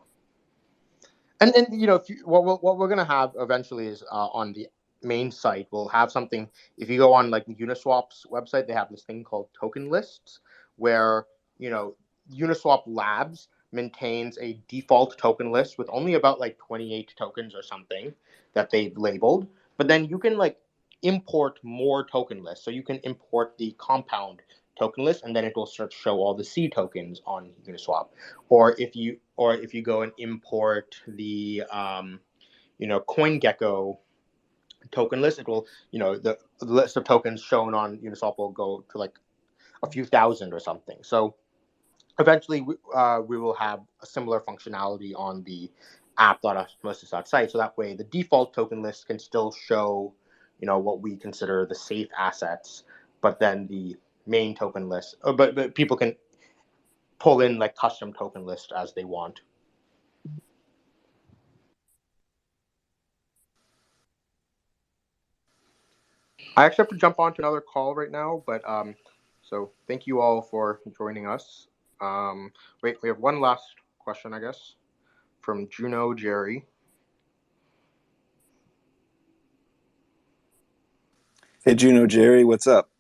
And what we're gonna have eventually is on the main site, we'll have something. If you go on like Uniswap's website, they have this thing called token lists, where Uniswap Labs maintains a default token list with only about like 28 tokens or something that they've labeled. But then you can like import more token lists. So you can import the compound token list, and then it will start to show all the C tokens on Uniswap. Or if you go and import the CoinGecko token list, it will the list of tokens shown on Uniswap will go to like a few thousand or something. So eventually we will have a similar functionality on the app.osmosis.site, so that way the default token list can still show what we consider the safe assets, but then the main token list, but people can pull in like custom token lists as they want. I actually have to jump on to another call right now, but so thank you all for joining us. Wait, we have one last question, I guess, from Juno Jerry. Hey, Juno Jerry, what's up?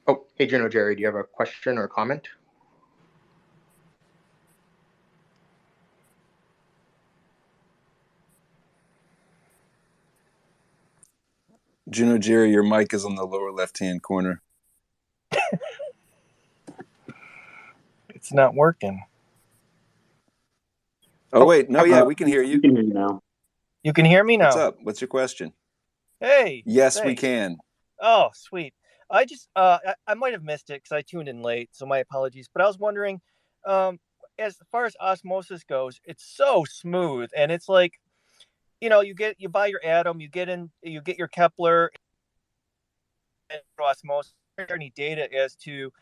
Oh, hey, Juno Jerry, do you have a question or a comment? Juno Jerry, your mic is on the lower left-hand corner. It's not working. Oh, wait. No, yeah, we can hear you. We can hear you now. You can hear me now? What's up? What's your question? Hey. Yes, thanks. we can. Oh, sweet. I just, I might have missed it because I tuned in late, so my apologies. But I was wondering, as far as osmosis goes, it's so smooth, and it's like, you buy your atom, you get your Kepler, and osmosis. Is there any data as to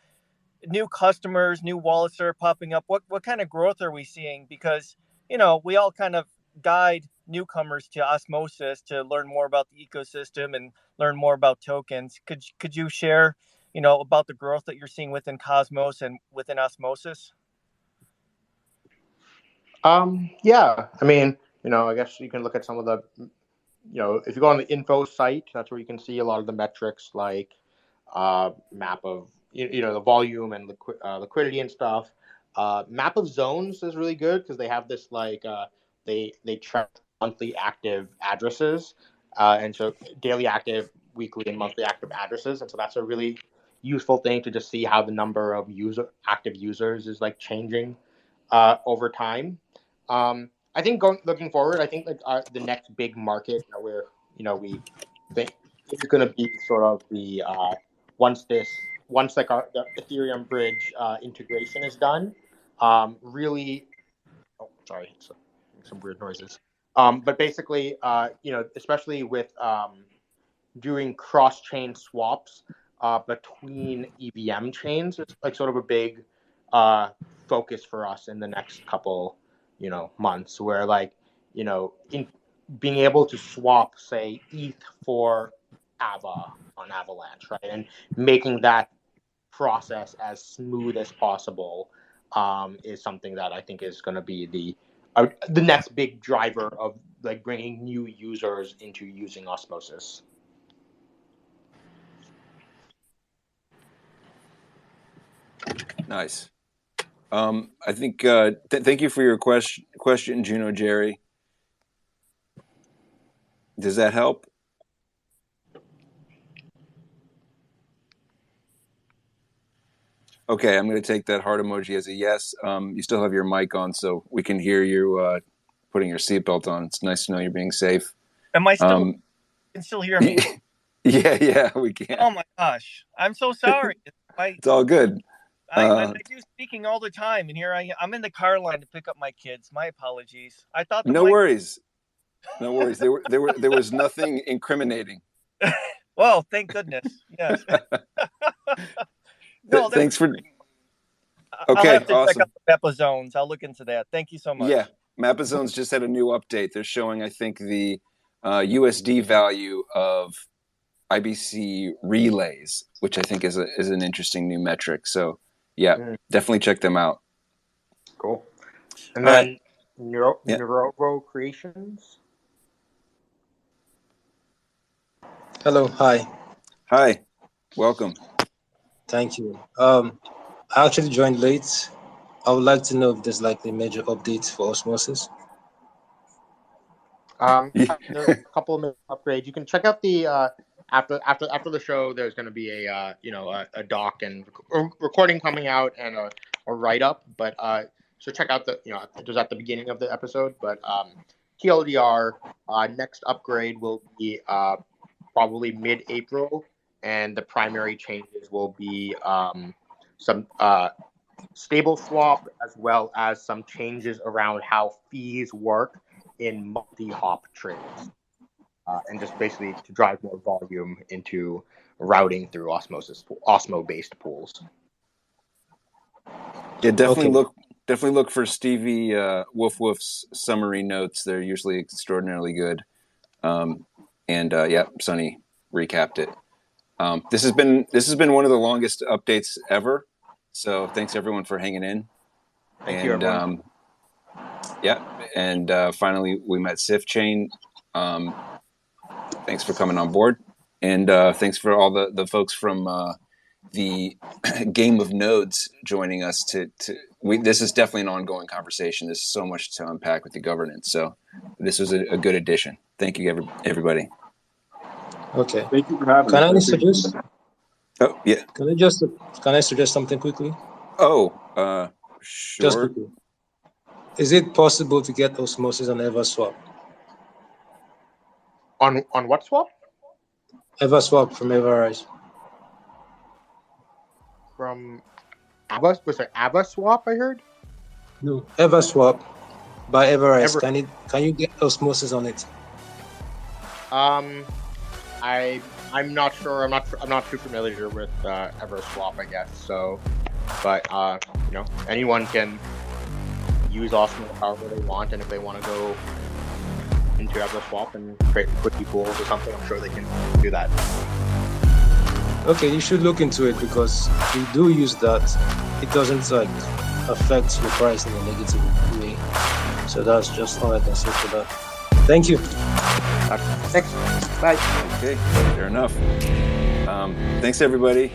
new customers, new wallets that are popping up? What kind of growth are we seeing? Because we all kind of guide newcomers to osmosis to learn more about the ecosystem and learn more about tokens. Could you share about the growth that you're seeing within Cosmos and within osmosis? Yeah, I mean, I guess you can look at some of the, if you go on the info site, that's where you can see a lot of the metrics like map of the volume and liquidity and stuff. Map of zones is really good because they have this they track monthly active addresses, and so daily active, weekly, and monthly active addresses, and so that's a really useful thing to just see how the number of active users is changing over time. I think looking forward, I think the next big market where we think is going to be sort of the once the Ethereum bridge integration is done. Really, sorry, some weird noises. But basically, especially with doing cross-chain swaps between EVM chains, it's sort of a big focus for us in the next couple months, where in being able to swap, say, ETH for AVA on Avalanche, right, and making that process as smooth as possible is something that I think is going to be the next big driver of bringing new users into using osmosis. Nice. I think thank you for your question, Juno Jerry. Does that help? Okay, I'm going to take that heart emoji as a yes. You still have your mic on, so we can hear you putting your seatbelt on. It's nice to know you're being safe. Am I still? You can still hear me? Yeah, we can. Oh my gosh, I'm so sorry. It's all good. I do speaking all the time, and here I'm in the car line to pick up my kids. My apologies. I thought no worries. No worries. There was nothing incriminating. Well, thank goodness. Yes. No, thanks for. Okay, I'll have to awesome. Check out the Mappa Zones. I'll look into that. Thank you so much. Yeah, Mappa Zones just had a new update. They're showing, I think, the USD value of IBC relays, which I think is an interesting new metric. So, yeah, definitely check them out. Cool. And then Neuro Creations. Hello. Hi. Hi. Welcome. Thank you. I actually joined late. I would like to know if there's a major updates for Osmosis. There's a couple of upgrades. You can check out the after the show. There's going to be a doc and recording coming out and a write up. But so check out it was at the beginning of the episode. But TLDR next upgrade will be probably mid-April, and the primary changes will be some stable swap as well as some changes around how fees work in multi-hop trades, and just basically to drive more volume into routing through Osmo-based pools. Yeah, definitely look for Steviewoofwoof's summary notes. They're usually extraordinarily good. Sonny recapped it. This has been one of the longest updates ever. So thanks everyone for hanging in. Thank you, everyone. Finally we met Sifchain. Thanks for coming on board, and thanks for all the folks from the Game of Nodes joining us. This is definitely an ongoing conversation. There's so much to unpack with the governance. So this was a good addition. Thank you, everybody. Okay. Thank you for having Can us. I suggest? Oh, yeah. Can I suggest something quickly? Oh, Just sure. quickly. Is it possible to get osmosis on EverSwap? On what swap? EverSwap from Everrise. From Abba? Was it Abba swap? I heard. No. EverSwap by Everrise. Can you get osmosis on it? I'm not sure. I'm not too familiar with EverSwap, I guess. So, but anyone can use Osmo however they want, and if they want to go into EverSwap and create liquidity pools or something, I'm sure they can do that. Okay, you should look into it, because if you do use that, it doesn't affect your price in a negative way. So that's just all I can say for that. Thank you. Thanks. Bye. Okay, fair enough. Thanks, everybody.